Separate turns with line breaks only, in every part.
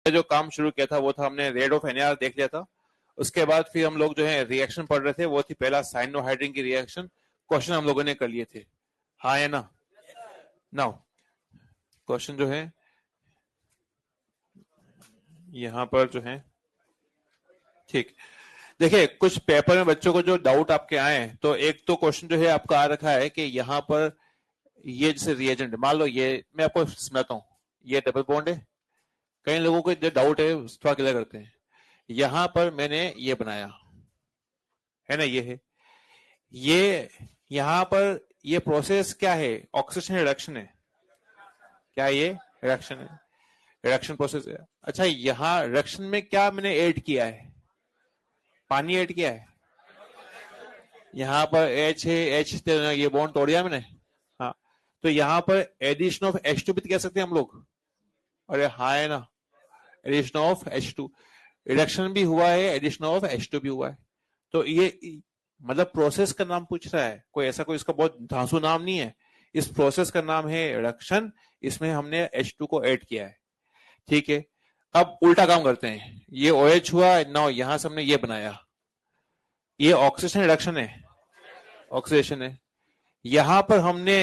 जो काम शुरू किया था वो था हमने रेट ऑफ एनएआर देख लिया था। उसके बाद फिर हम लोग जो है रिएक्शन पढ़ रहे थे, वो थी पहला साइनोहाइड्रिन की रिएक्शन। क्वेश्चन हम लोगों ने कर लिए थे, हाँ है ना। नाउ क्वेश्चन जो है यहाँ पर जो है, ठीक, देखिए कुछ पेपर में बच्चों को जो डाउट आपके आए हैं, तो एक तो क्वेश्चन जो है आपका आ रखा है कि यहाँ पर ये जैसे रिएजेंट मान लो, ये मैं आपको समझाता हूँ, ये डबल बॉन्ड है। कई लोगों को जो डाउट है थोड़ा क्लियर करते हैं। यहां पर मैंने ये बनाया है ना, ये है ये, यहां पर ये प्रोसेस क्या है, ऑक्सीडेशन रिडक्शन है। क्या ये रिडक्शन है, रिडक्शन प्रोसेस है। अच्छा, यहाँ रिडक्शन में क्या मैंने ऐड किया है, पानी ऐड किया है। यहाँ पर H है, H ये बॉन्ड तोड़ दिया मैंने। हाँ, तो यहाँ पर एडिशन ऑफ H2 भी कह सकते हैं हम लोग। अरे हाँ है ना, एडिशन ऑफ H2, रिडक्शन भी हुआ है, एडिशन ऑफ H2 भी हुआ है। तो ये मतलब प्रोसेस का नाम पूछ रहा है, कोई ऐसा कोई इसका बहुत धांसू नाम नहीं है। इस प्रोसेस का नाम है रिडक्शन, इसमें हमने H2 को ऐड किया है। ठीक है, अब उल्टा काम करते हैं, ये OH हुआ ना, यहां से हमने ये बनाया, ये ऑक्सीडेशन रिडक्शन है, ऑक्सीडेशन है। यहां पर हमने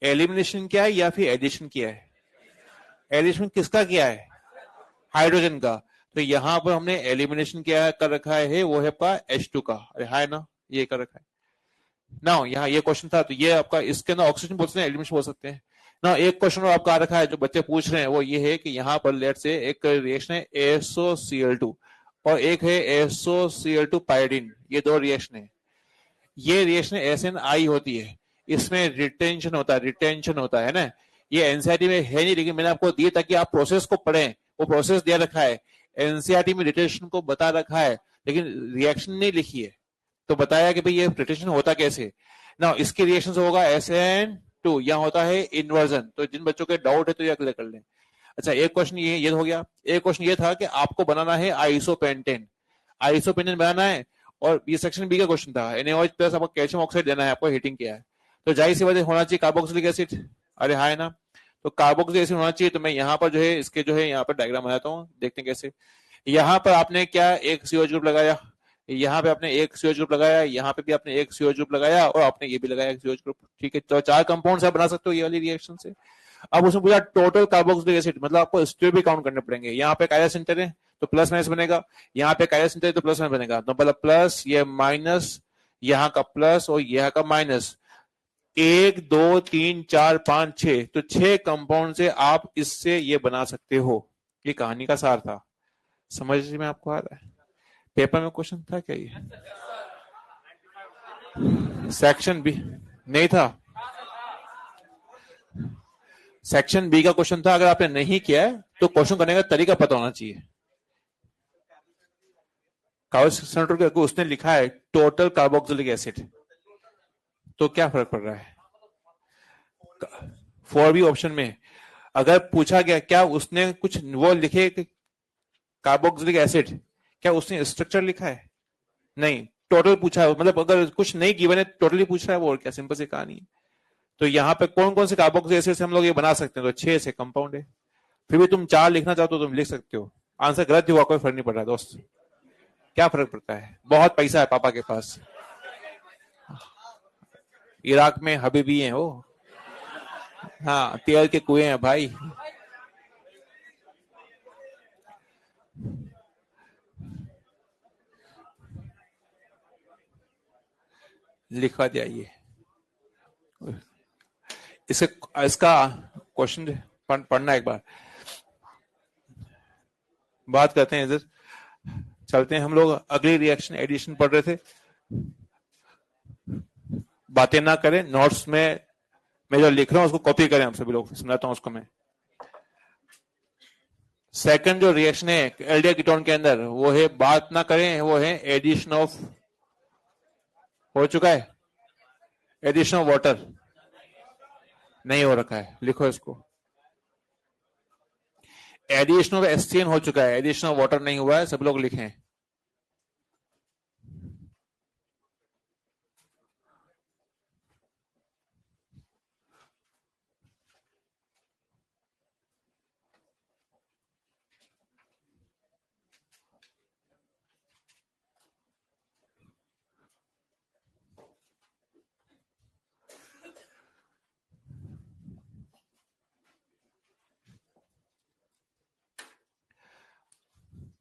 एलिमिनेशन किया है या फिर एडिशन किया है, एडिशन किसका किया है, हाइड्रोजन का। तो यहां पर हमने एलिमिनेशन किया कर रखा है, वो है आपका H2 का, अरे है ना, ये कर रखा है ना। यहाँ ये क्वेश्चन था, तो ये आपका इसके अंदर ऑक्सीजन बोल सकते हैं, एलिमिनेशन बोल सकते हैं ना। एक क्वेश्चन और आपका आ रखा है जो बच्चे पूछ रहे हैं, वो ये है कि यहाँ पर लेट से एक रिएक्शन है ASOCl2 और एक है ASOCl2 पायरीडीन, ये दो रिएक्शन है। ये रिएक्शन SNI होती है, इसमें रिटेंशन होता है, रिटेंशन होता है ना। ये एनसीईआरटी में है नहीं, लेकिन मैंने आपको दिए ताकि आप प्रोसेस को पढ़ें, वो प्रोसेस दिया रखा है। एनसीईआरटी में रिटेंशन को बता रखा है, लेकिन रिएक्शन नहीं लिखी है। तो बताया कि भाई ये रिटेंशन होता कैसे ना, इसके रिएक्शन होगा SN2, यहाँ होता है इन्वर्जन। तो जिन बच्चों के डाउट है तो ये क्लियर कर लें। अच्छा, एक क्वेश्चन ये हो गया। एक क्वेश्चन ये था कि आपको बनाना है आइसोपेंटेन, आइसोपेंटेन बनाना है। और ये सेक्शन बी का क्वेश्चन था, NaOH प्लस आपको कैल्शियम ऑक्साइड देना है, आपको हीटिंग किया है। तो जाहिर सी बात होना चाहिए कार्बोक्सिलिक एसिड, अरे हाँ है ना। तो कार्बोक्सिलिक एसिड होना चाहिए। तो मैं यहाँ पर जो है इसके जो है यहाँ पर डायग्राम बनाता हूँ, देखते हैं कैसे। यहाँ पर आपने क्या एक COH ग्रुप लगाया, यहाँ पे आपने एक COH ग्रुप लगाया, यहाँ पे भी आपने एक COH ग्रुप लगाया, और आपने ये भी लगाया एक COH ग्रुप। ठीक है, तो 4 कंपाउंड आप बना सकते हो ये वाली रिएक्शन से। अब उसमें पूछा टोटल कार्बोक्सिलिक एसिड, मतलब आपको स्टीरियो भी काउंट करने पड़ेंगे। यहाँ पे काया सेंटर है तो प्लस माइनस बनेगा, यहाँ पे काया सेंटर है तो प्लस माइनस बनेगा। तो मतलब प्लस, ये माइनस, यहाँ का प्लस और यहाँ का माइनस। 1 2 3 4 5 6, तो 6 कंपाउंड से आप इससे ये बना सकते हो। ये कहानी का सार था, समझ में आपको आ रहा है। पेपर में क्वेश्चन था क्या ये, सेक्शन बी नहीं था, सेक्शन बी का क्वेश्चन था। अगर आपने नहीं किया है तो क्वेश्चन करने का तरीका पता होना चाहिए। कागज को उसने लिखा है टोटल कार्बोक्सिलिक एसिड, तो क्या फर्क पड़ रहा है। 4B ऑप्शन में अगर पूछा गया क्या उसने कुछ वो लिखे कार्बोक्सिलिक एसिड, क्या उसने स्ट्रक्चर लिखा है, नहीं, टोटल पूछा है। मतलब अगर कुछ नहीं गिवन है, टोटली पूछ रहा है वो, और क्या सिंपल सी कहानी है। तो यहाँ पे कौन कौन से कार्बोक्सिलिक एसिड से हम लोग ये बना सकते हैं, तो 6 से कंपाउंड है। फिर भी तुम 4 लिखना चाहते हो तुम लिख सकते हो, आंसर गलत हुआ कोई फर्क नहीं पड़ रहा दोस्त, क्या फर्क पड़ता है, बहुत पैसा है पापा के पास, इराक में हबीबी हैं वो, हाँ तेल के कुएं हैं भाई। लिखवा दिया ये, इसका क्वेश्चन पढ़ना एक बार, बात करते हैं इधर। चलते हैं हम लोग, अगली रिएक्शन एडिशन पढ़ रहे थे, बातें ना करें, नोट्स में मैं जो लिख रहा हूं उसको कॉपी करें, हम सभी लोग सुनाता हूं उसको मैं। सेकंड जो रिएक्शन है एल्डिहाइड कीटोन के अंदर, वो है बात ना करें, वो है एडिशन ऑफ, हो चुका है, एडिशन ऑफ वाटर नहीं हो रखा है, लिखो इसको। एडिशन ऑफ एससीएन हो चुका है, एडिशन ऑफ वाटर नहीं हुआ है, सब लोग लिखें।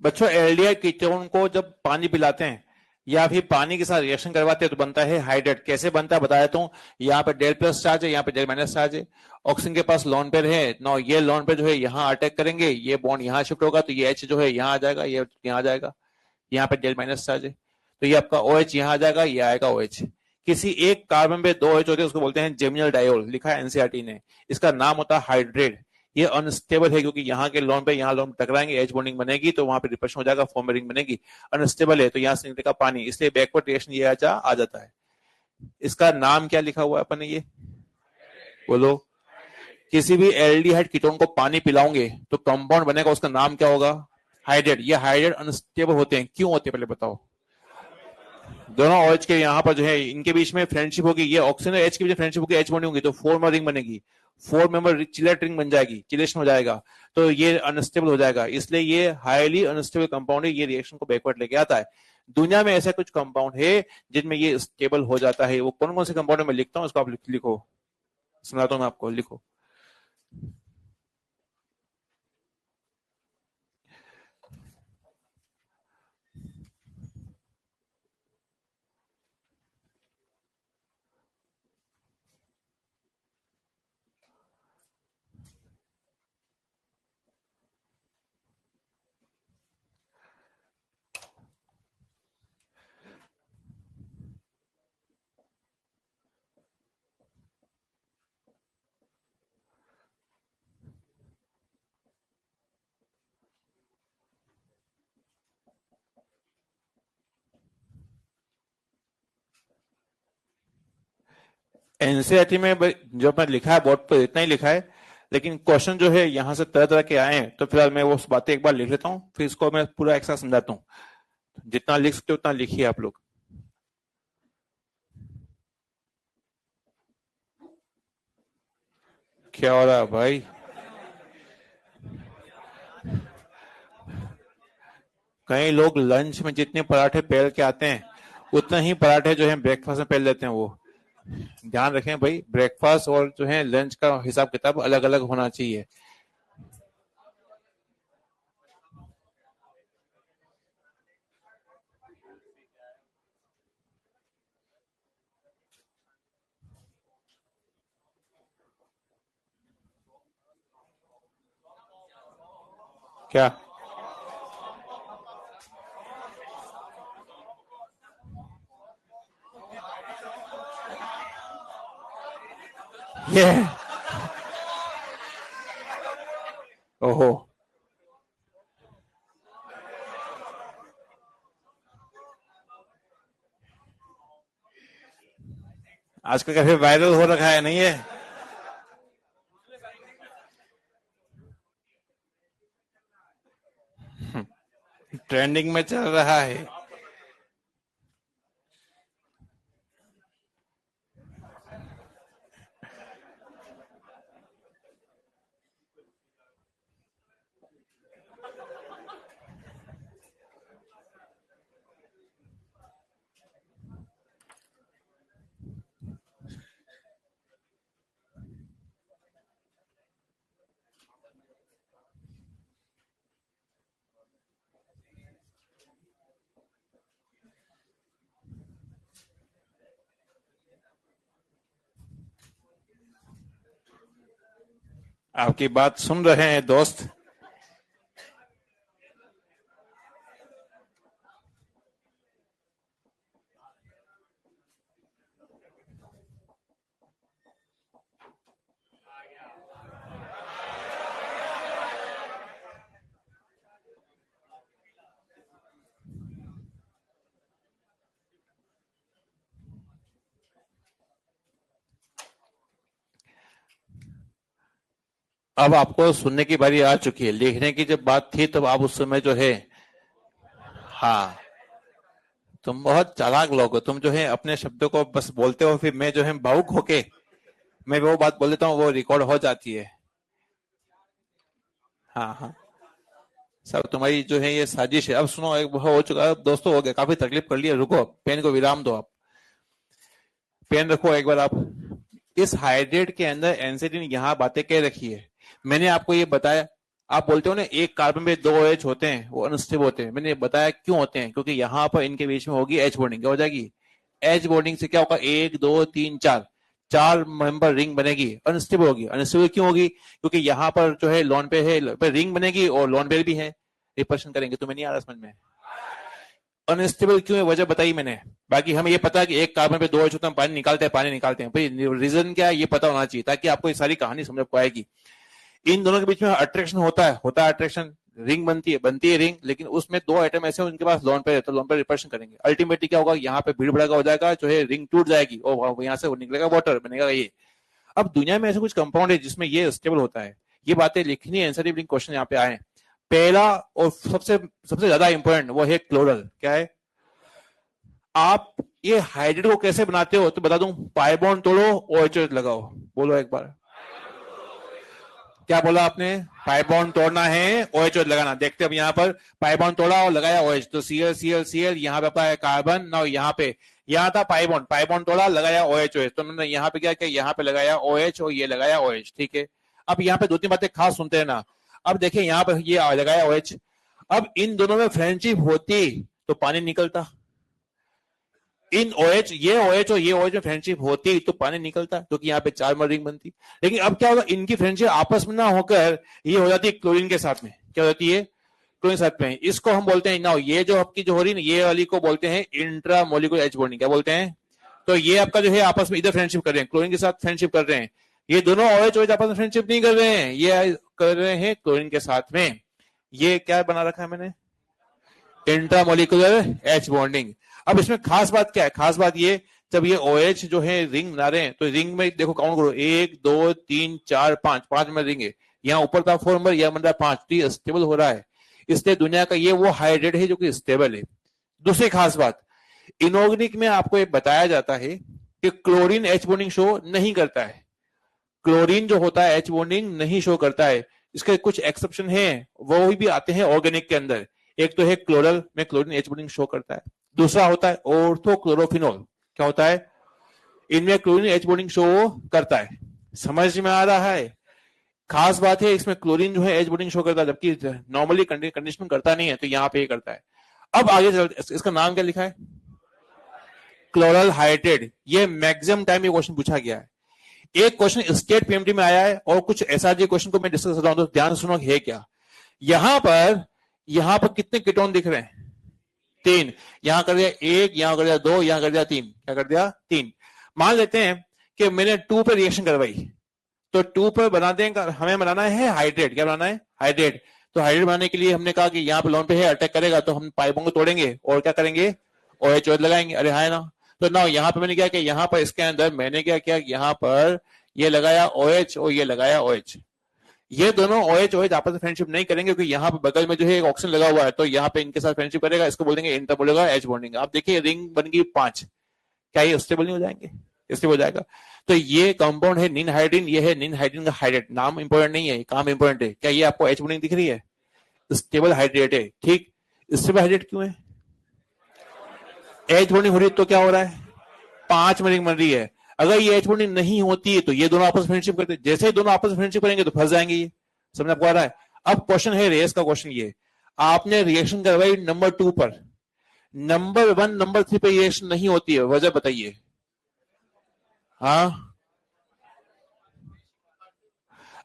बच्चों एल्डिहाइड कीटोन को जब पानी पिलाते हैं या फिर पानी के साथ रिएक्शन करवाते हैं तो बनता है हाइड्रेट। कैसे बनता है बता देता हूँ। यहाँ पे डेल प्लस चार्ज है, यहाँ पे डेल माइनस चार्ज है। ऑक्सीजन के पास लोन पेयर है नो, ये लोन पेयर जो है यहाँ अटैक करेंगे, ये बॉन्ड यहाँ शिफ्ट होगा तो ये एच जो है यहाँ आ जाएगा, ये यहाँ आ जाएगा, यहाँ पे डेल माइनस चार्ज है तो ये आपका OH यहाँ आ जाएगा, ये आएगा OH। किसी एक कार्बन पे 2 OH होते हैं उसको बोलते हैं जेमिनल डायोल, लिखा है एनसीईआरटी ने। इसका नाम होता है हाइड्रेट। ये अनस्टेबल है क्योंकि यहाँ के लोन पे यहाँ लोन टकराएंगे, एच बॉन्डिंग बनेगी तो वहां पे रिपल्शन हो जाएगा, फॉर्म रिंग बनेगी। अनस्टेबल है तो यहाँ से निकलेगा पानी, इसलिए बैकवर्ड रिएक्शन ये आ जाता है। इसका नाम क्या लिखा हुआ है अपन ने, ये बोलो। किसी भी एल्डिहाइड कीटोन को पानी पिलाओगे तो कंपाउंड बनेगा, उसका नाम क्या होगा, हाइड्रेट। ये हाइड्रेट अनस्टेबल होते हैं, क्यों होते हैं पहले बताओ। दोनों OH के यहाँ पर जो है इनके बीच में फ्रेंडशिप होगी, ये ऑक्सीजन और H के बीच फ्रेंडशिप होगी, H बॉन्डिंग होगी तो 4 मेंबर रिंग बनेगी, 4 मेंबर चिलेट रिंग बन जाएगी, चिलेशन हो जाएगा तो ये अनस्टेबल हो जाएगा। इसलिए ये हाईली अनस्टेबल कंपाउंड है, ये रिएक्शन को बैकवर्ड लेके आता है। दुनिया में ऐसा कुछ कंपाउंड है जिनमें ये स्टेबल हो जाता है। वो कौन कौन से कंपाउंड है मैं लिखता हूँ, उसको आप लिखो, सुनाता हूँ मैं आपको, लिखो। एनसीईआरटी में जो मैं लिखा है बोर्ड पर इतना ही लिखा है, लेकिन क्वेश्चन जो है यहाँ से तरह तरह के आए हैं तो फिलहाल मैं वो बातें एक बार लिख लेता हूँ, फिर इसको मैं पूरा एक साथ समझाता हूँ। जितना लिख सकते हो उतना लिखिए आप लोग। क्या हो रहा है भाई, कई लोग लंच में जितने पराठे पहल के आते हैं उतना ही पराठे जो है ब्रेकफास्ट में पहल लेते हैं। वो ध्यान रखें भाई, ब्रेकफास्ट और जो है लंच का हिसाब किताब अलग अलग होना चाहिए। क्या ये, ओहो, आजकल कैसे वायरल हो रखा है नहीं है। ट्रेंडिंग में चल रहा है। आपकी बात सुन रहे हैं दोस्त। अब आपको सुनने की बारी आ चुकी है, लिखने की जब बात थी तब आप उस समय जो है, हाँ तुम बहुत चालाक लोग हो, तुम जो है अपने शब्दों को बस बोलते हो, फिर मैं जो है भावुक होके मैं वो बात बोल देता हूँ, वो रिकॉर्ड हो जाती है। हाँ हाँ, सब तुम्हारी जो है ये साजिश है। अब सुनो, एक हो चुका है दोस्तों, हो गया, काफी तकलीफ कर लिया, रुको, पेन को विराम दो आप, पेन रखो एक बार आप। इस हाइड्रेट के अंदर एनसीटी ने यहाँ बातें कह रखी है, मैंने आपको ये बताया आप बोलते हो ना एक कार्बन में 2 OH होते हैं, वो अनस्टेबल होते हैं। मैंने बताया क्यों होते हैं, क्योंकि यहां पर इनके बीच में होगी H बॉन्डिंग। क्या हो जाएगी? H बॉन्डिंग से क्या होगा? 1 2 3 4 4 मेंबर रिंग बनेगी, अनस्टेबल होगी। अनस्टेबल क्यों होगी? क्योंकि यहाँ पर जो है लोन पे है, पे रिंग बनेगी और लोन पेयर भी है, रिपल्शन करेंगे। तुम्हें नहीं आ रहा समझ में? अनस्टेबल क्यों है, वजह बताई मैंने। बाकी हमें ये पता है कि एक कार्बन पे 2 OH होते हैं, पानी निकालते हैं भाई, रीजन क्या है ये पता होना चाहिए, ताकि आपको ये सारी कहानी समझ को आएगी। इन दोनों के बीच में अट्रैक्शन होता है अट्रैक्शन, रिंग बनती है रिंग, लेकिन उसमें 2 आइटम ऐसे उनके पास लोन पे है, तो लोन पे रिपल्शन करेंगे। अल्टीमेटली क्या होगा? यहाँ पे भीड़ भड़का हो जाएगा, जो है रिंग टूट जाएगी और यहाँ से वो निकलेगा वाटर, बनेगा ये। अब दुनिया में ऐसा कुछ कंपाउंड है जिसमें ये स्टेबल होता है। ये बातें लिखनी है, आंसर क्वेश्चन यहाँ पे आए। पहला और सबसे सबसे ज्यादा इंपॉर्टेंट वो है क्लोरल। क्या है? आप ये हाइड्रेट को कैसे बनाते हो तो बता दूं, पाई बॉन्ड तोड़ो, OH लगाओ। बोलो एक बार, क्या बोला आपने? पाई बॉन्ड तोड़ना है, OH लगाना। देखते अब यहाँ पर पाई बॉन्ड तोड़ा और लगाया OH, तो Cl यहाँ पे आपका है कार्बन ना, यहाँ पे यहाँ था पाई बॉन्ड तोड़ा, लगाया OH, तो मैंने यहाँ पे क्या किया? यहाँ पे लगाया OH और ये लगाया OH। ठीक है, अब यहाँ पे 2-3 बातें खास सुनते हैं ना। अब देखिए यहाँ पर ये लगाया OH, अब इन दोनों में फ्रेंडशिप होती तो पानी निकलता। इन OH, ये OH और ये OH में फ्रेंडशिप होती तो पानी निकलता, क्योंकि यहाँ पे 4 में रिंग बनती। लेकिन अब क्या होगा? इनकी फ्रेंडशिप आपस में ना होकर ये हो जाती है क्लोरीन के साथ में। क्या हो जाती है? क्लोरीन के साथ में। इसको हम बोलते हैं ना, ये जो आपकी जो हो रही है ये वाली को बोलते हैं इंट्रा मोलिकुलर H बॉन्डिंग। क्या बोलते हैं? तो ये आपका जो है आपस में इधर फ्रेंडशिप कर रहे हैं, क्लोरीन के साथ फ्रेंडशिप कर रहे हैं। ये दोनों OH आपस में फ्रेंडशिप नहीं कर रहे हैं, ये कर रहे हैं क्लोरीन के साथ में। ये क्या बना रखा है मैंने? Intramolecular H bonding. अब इसमें खास बात क्या है? खास बात ये, जब ये OH जो है रिंग बना रहे हैं, तो रिंग में देखो काउंट करो, 1 2 3 4 5 में रिंग है। यहाँ ऊपर था 4 नंबर, यह बन रहा 5, तो ये स्टेबल हो रहा है। इसलिए दुनिया का ये वो हाइड्रेट है जो कि स्टेबल है। दूसरी खास बात, इनऑर्गेनिक में आपको ये बताया जाता है कि क्लोरीन H बॉन्डिंग शो नहीं करता है। क्लोरीन जो होता है H बॉन्डिंग नहीं शो करता है। इसके कुछ एक्सेप्शन है, वो भी आते हैं ऑर्गेनिक के अंदर। एक तो है क्लोरल में क्लोरीन H बॉन्डिंग शो करता है, दूसरा होता है ऑर्थोक्लोरोफिनॉल। क्या होता है? इनमें क्लोरीन H बॉन्डिंग शो करता है। समझ में आ रहा है? खास बात है, इसमें क्लोरीन जो है H बॉन्डिंग शो करता है, जबकि नॉर्मली कंडीशन करता नहीं है, तो यहाँ पे ये करता है। अब आगे चलते, इसका नाम क्या लिखा है? Chloral hydrate. ये मैक्सिमम टाइम ये क्वेश्चन पूछा गया है। एक क्वेश्चन स्टेट PMT में आया है और कुछ SRG क्वेश्चन को मैं डिस्कस कर रहा हूं, तो ध्यान सुनो है क्या। यहां पर कितने कीटोन दिख रहे हैं? 3। यहां कर दिया 1, यहां कर दिया 2, यहां कर दिया 3। क्या कर दिया? 3। मान लेते हैं कि मैंने 2 पे रिएक्शन करवाई, तो 2 पर बना देंगे, हमें बनाना है हाइड्रेट। क्या बनाना है? हाइड्रेट। तो हाइड्रेट बनाने के लिए हमने कहा कि यहाँ पे लोन पे है, अटैक करेगा, तो हम पाइपों को तोड़ेंगे और क्या करेंगे? OH लगाएंगे। अरे है ना। तो ना यहाँ पे मैंने क्या किया, यहाँ पर इसके अंदर मैंने क्या किया, यहाँ पर ये लगाया OH और ये लगाया OH। ये दोनों OH आपस में फ्रेंडशिप नहीं करेंगे, क्योंकि यहाँ पे बगल में जो है एक ऑक्सीजन लगा हुआ है, तो यहाँ पे इनके साथ फ्रेंडशिप करेगा। इसको बोल देंगे इंटरमोलिकुलर H बॉन्डिंग। आप देखिए रिंग बन गई 5। क्या ये स्टेबल नहीं हो जाएंगे? स्टेबल हो जाएगा। तो ये कंपाउंड है निन हाइड्रीन, ये है निन हाइड्रीन का हाइड्रेट। नाम इंपॉर्टेंट नहीं है, काम इंपॉर्टेंट है। क्या ये आपको H बॉन्डिंग दिख रही है? स्टेबल हाइड्रेट है। ठीक, स्टेबल हाइड्रेट क्यों है? H बॉन्डिंग हो रही है तो क्या हो रहा है? 5 में रिंग बन रही है। अगर ये H बॉन्डिंग नहीं होती है तो ये दोनों आपस में फ्रेंडशिप करते, जैसे ही दोनों आपस में फ्रेंडशिप करेंगे तो फंस जाएंगे। ये समझ आपको आ रहा है? अब क्वेश्चन है रेस का। क्वेश्चन ये, आपने रिएक्शन करवाई नंबर 2 पर, नंबर 1 नंबर 3 पे रिएक्शन नहीं होती है, वजह बताइए। हाँ,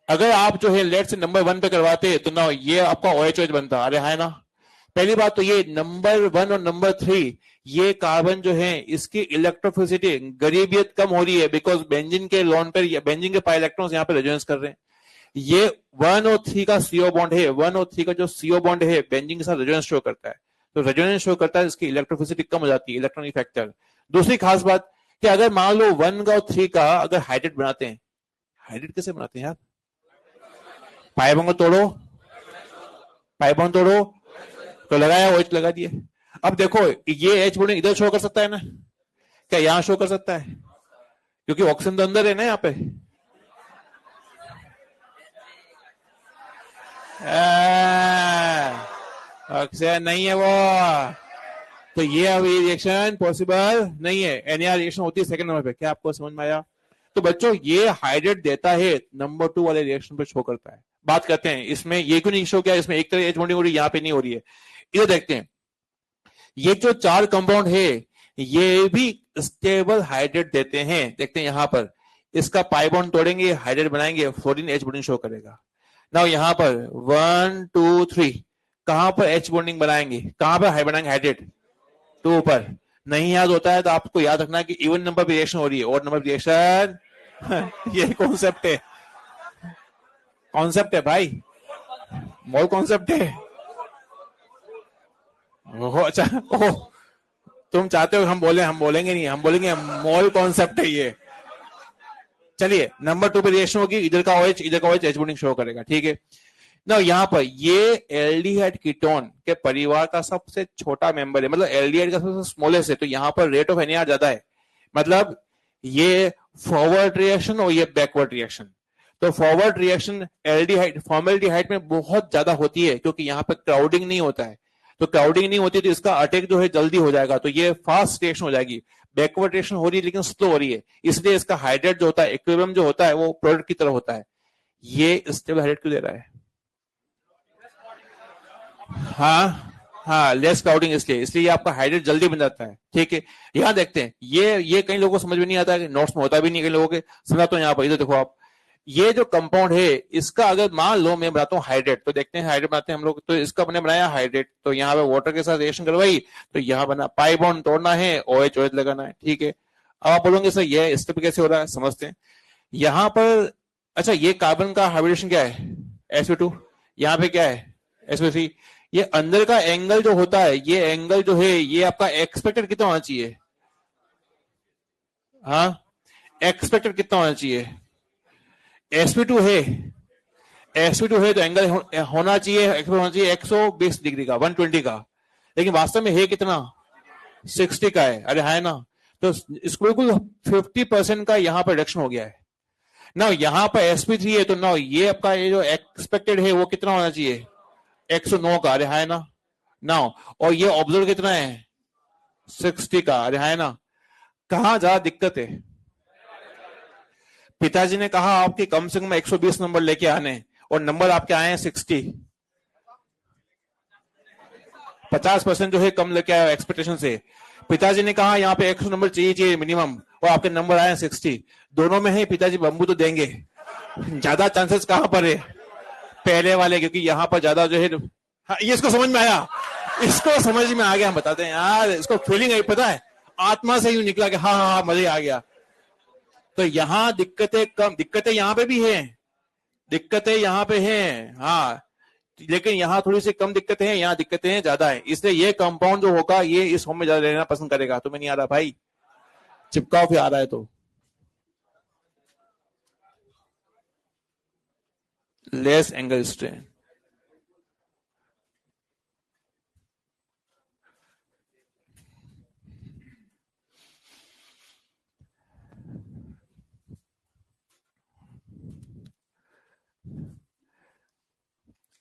अगर आप जो है लेट से नंबर 1 पे करवाते तो ना ये आपका OH बनता। अरे है ना। पहली बात तो ये नंबर 1 और नंबर 3, ये कार्बन जो है इसकी इलेक्ट्रोफिसिटी गरीबियत कम हो रही है, बिकॉज बेंजीन के लोन पर, बेंजीन के पाई इलेक्ट्रॉन्स यहाँ पे रेजोनेंस कर रहे हैं। ये 1 और 3 का CO बॉन्ड है, 1 और 3 का जो CO बॉन्ड है बेंजीन के साथ रेजोनेंस शो करता है, तो रेजोनेंस शो करता है, इसकी इलेक्ट्रोफिसिटी कम हो जाती है, इलेक्ट्रॉनिक फैक्टर। दूसरी खास बात कि अगर मान लो 1 का और 3 का अगर हाइड्रेट बनाते हैं, हाइड्रेट कैसे बनाते हैं यार? पाइपों को तोड़ो, पाइपों तोड़ो, तो लगाया OH लगा दिए। अब देखो ये H बॉन्डिंग इधर शो कर सकता है ना? क्या यहां शो कर सकता है? क्योंकि ऑक्सीजन तो अंदर है ना यहाँ पे। ऑक्सीजन नहीं है वो, तो ये अभी रिएक्शन पॉसिबल नहीं है। NAR रिएक्शन होती है सेकंड नंबर पे। क्या आपको समझ में आया? तो बच्चों ये हाइड्रेट देता है, नंबर 2 वाले रिएक्शन पे शो करता है। बात करते हैं इसमें ये क्यों नहीं शो किया, इसमें एक तरह एच बॉन्डिंग हो रही है, यहाँ पे नहीं हो रही है। इधर देखते हैं, ये जो 4 कंपाउंड है ये भी स्टेबल हाइड्रेट देते हैं। देखते हैं यहां पर, इसका पाई बॉन्ड तोड़ेंगे, हाइड्रेट बनाएंगे, फ्लोरीन एच बॉन्डिंग शो करेगा। नाउ यहां पर 1 2 3 कहां पर एच बॉन्डिंग बनाएंगे, कहां पर बनाएंगे हाइड्रेट, 2 पर। नहीं याद होता है तो आपको याद रखना कि इवन नंबर पर रिएक्शन हो रही है, और नंबर रिएक्शन ये कॉन्सेप्ट है, कॉन्सेप्ट है भाई, मोल कॉन्सेप्ट है। ओहो अच्छा, ओह तुम चाहते हो हम बोले, हम बोलेंगे नहीं, हम बोलेंगे मोल कॉन्सेप्ट है ये। चलिए नंबर 2 पे रिएक्शन होगी, इधर का OH इधर का OH एच बॉन्डिंग शो करेगा, ठीक है ना। यहां पर ये एल्डिहाइड कीटोन के परिवार का सबसे छोटा मेंबर है, मतलब एल्डिहाइड का सबसे स्मॉलेस्ट है, तो यहां पर रेट ऑफ NAR ज्यादा है। मतलब ये फॉरवर्ड रिएक्शन और ये बैकवर्ड रिएक्शन। तो फॉरवर्ड रिएक्शन एल्डिहाइड फॉर्मेल्डिहाइड में बहुत ज्यादा होती है, क्योंकि यहां पर क्राउडिंग नहीं होता है। तो क्राउडिंग नहीं होती तो इसका अटैक जो है जल्दी हो जाएगा, तो ये फास्ट रिएक्शन हो जाएगी। बैकवर्ड रिएक्शन हो रही है लेकिन स्लो हो रही है, इसलिए इसका हाइड्रेट जो होता है, इक्विलिब्रियम जो होता है वो प्रोडक्ट की तरह होता है। ये स्टेबल हाइड्रेट क्यों दे रहा है? हाँ हाँ, लेस क्राउडिंग, इसलिए इसलिए ये आपका हाइड्रेट जल्दी बन जाता है, ठीक है। यहां देखते हैं, ये कई लोगों को समझ में नहीं आता है, नोट्स में होता भी नहीं कई लोगों के, समझाता हूं। यहाँ पर इधर देखो आप, ये जो कंपाउंड है इसका अगर मान लो मैं बनाता हूँ हाइड्रेट, तो देखते हैं हाइड्रेट बनाते हैं हम लोग, तो इसका मैंने बनाया हाइड्रेट, तो यहाँ पे वाटर के साथ रिएक्शन करवाई, तो यहाँ बना पाई बॉन्ड तोड़ना है, OH OH लगाना है, ठीक है। अब आप बोलोगे सर ये स्टेप कैसे हो रहा है, समझते हैं। यहाँ पर अच्छा, ये कार्बन का हाइब्रिडेशन क्या है, sp2, यहाँ पे क्या है sp3। ये अंदर का एंगल जो होता है, ये एंगल जो है ये आपका एक्सपेक्टेड कितना होना चाहिए, हाँ एक्सपेक्टेड कितना होना चाहिए, sp2 है, sp2 है तो एंगल होना चाहिए, होना चाहिए 120 डिग्री का, 120 का, लेकिन वास्तव में है कितना, 60 का है। अरे है ना, तो इसको बिल्कुल 50% का यहाँ पर रिडक्शन हो गया है ना। यहाँ पर sp3 है तो ना ये आपका ये जो एक्सपेक्टेड है वो कितना होना चाहिए, 109 का। अरे है ना, ना, और ये ऑब्जर्व कितना है, 60 का। अरे है ना, कहां ज्यादा दिक्कत है, पिताजी ने कहा आपके कम से कम 120 नंबर लेके आने, और नंबर आपके आए हैं 60, 50% जो है कम लेके आया एक्सपेक्टेशन से। पिताजी ने कहा यहाँ पे 100 नंबर चाहिए चाहिए मिनिमम, और आपके नंबर आए हैं 60, दोनों में है पिताजी बम्बू तो देंगे। ज्यादा चांसेस कहां पर है, पहले वाले, क्योंकि यहाँ पर ज्यादा जो है। हाँ, ये इसको समझ में आया, इसको समझ में आ गया, हम बताते हैं यार, इसको फीलिंग आई, पता है आत्मा से यूं निकला कि हाँ हाँ हाँ मजे आ गया। तो यहाँ दिक्कतें कम, दिक्कतें यहाँ पे भी हैं, दिक्कतें यहाँ पे हैं, हाँ, लेकिन यहाँ थोड़ी सी कम दिक्कतें हैं, यहाँ दिक्कतें ज्यादा है, इसलिए ये कंपाउंड जो होगा ये इस होम में ज्यादा रहना पसंद करेगा। तुम्हें नहीं आ रहा भाई, चिपकाओ फिर आ रहा है तो। लेस एंगल स्ट्रेन,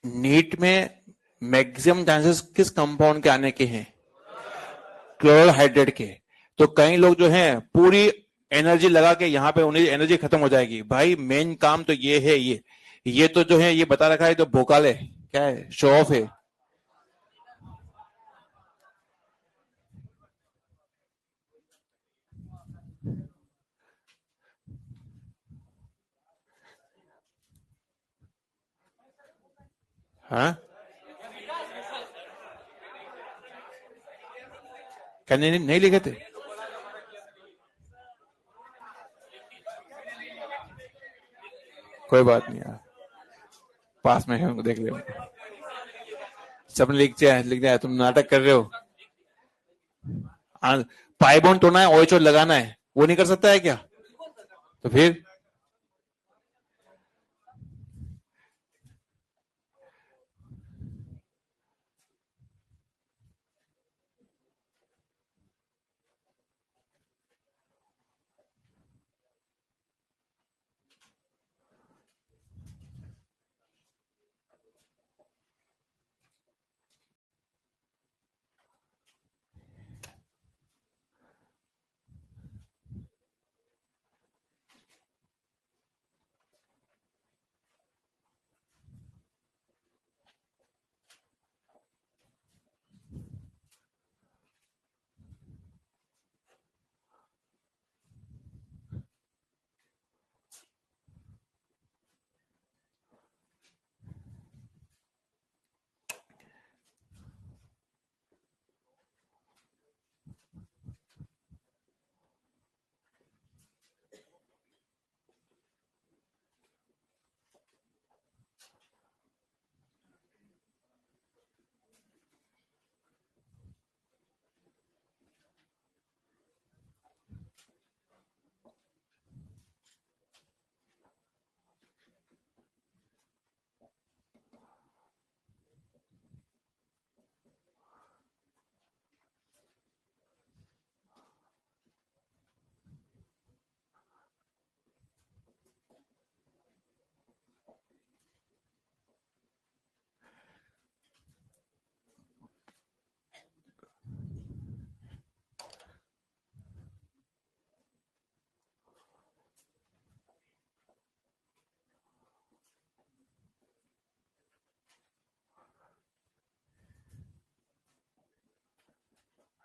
नीट में मैक्सिमम चांसेस किस कंपाउंड के आने के हैं, क्लोराइड के। तो कई लोग जो हैं पूरी एनर्जी लगा के यहाँ पे उन्हें एनर्जी खत्म हो जाएगी। भाई मेन काम तो ये है, ये तो जो है ये बता रखा है, तो भोकाल है, क्या है, शो ऑफ है। हाँ क्या नहीं, नहीं लिखे थे, कोई बात नहीं यार, पास में है उनको देख ले, सब लिख दिया, तुम नाटक कर रहे हो। पाई बॉन्ड तोड़ना है, OH लगाना है, वो नहीं कर सकता है क्या, तो फिर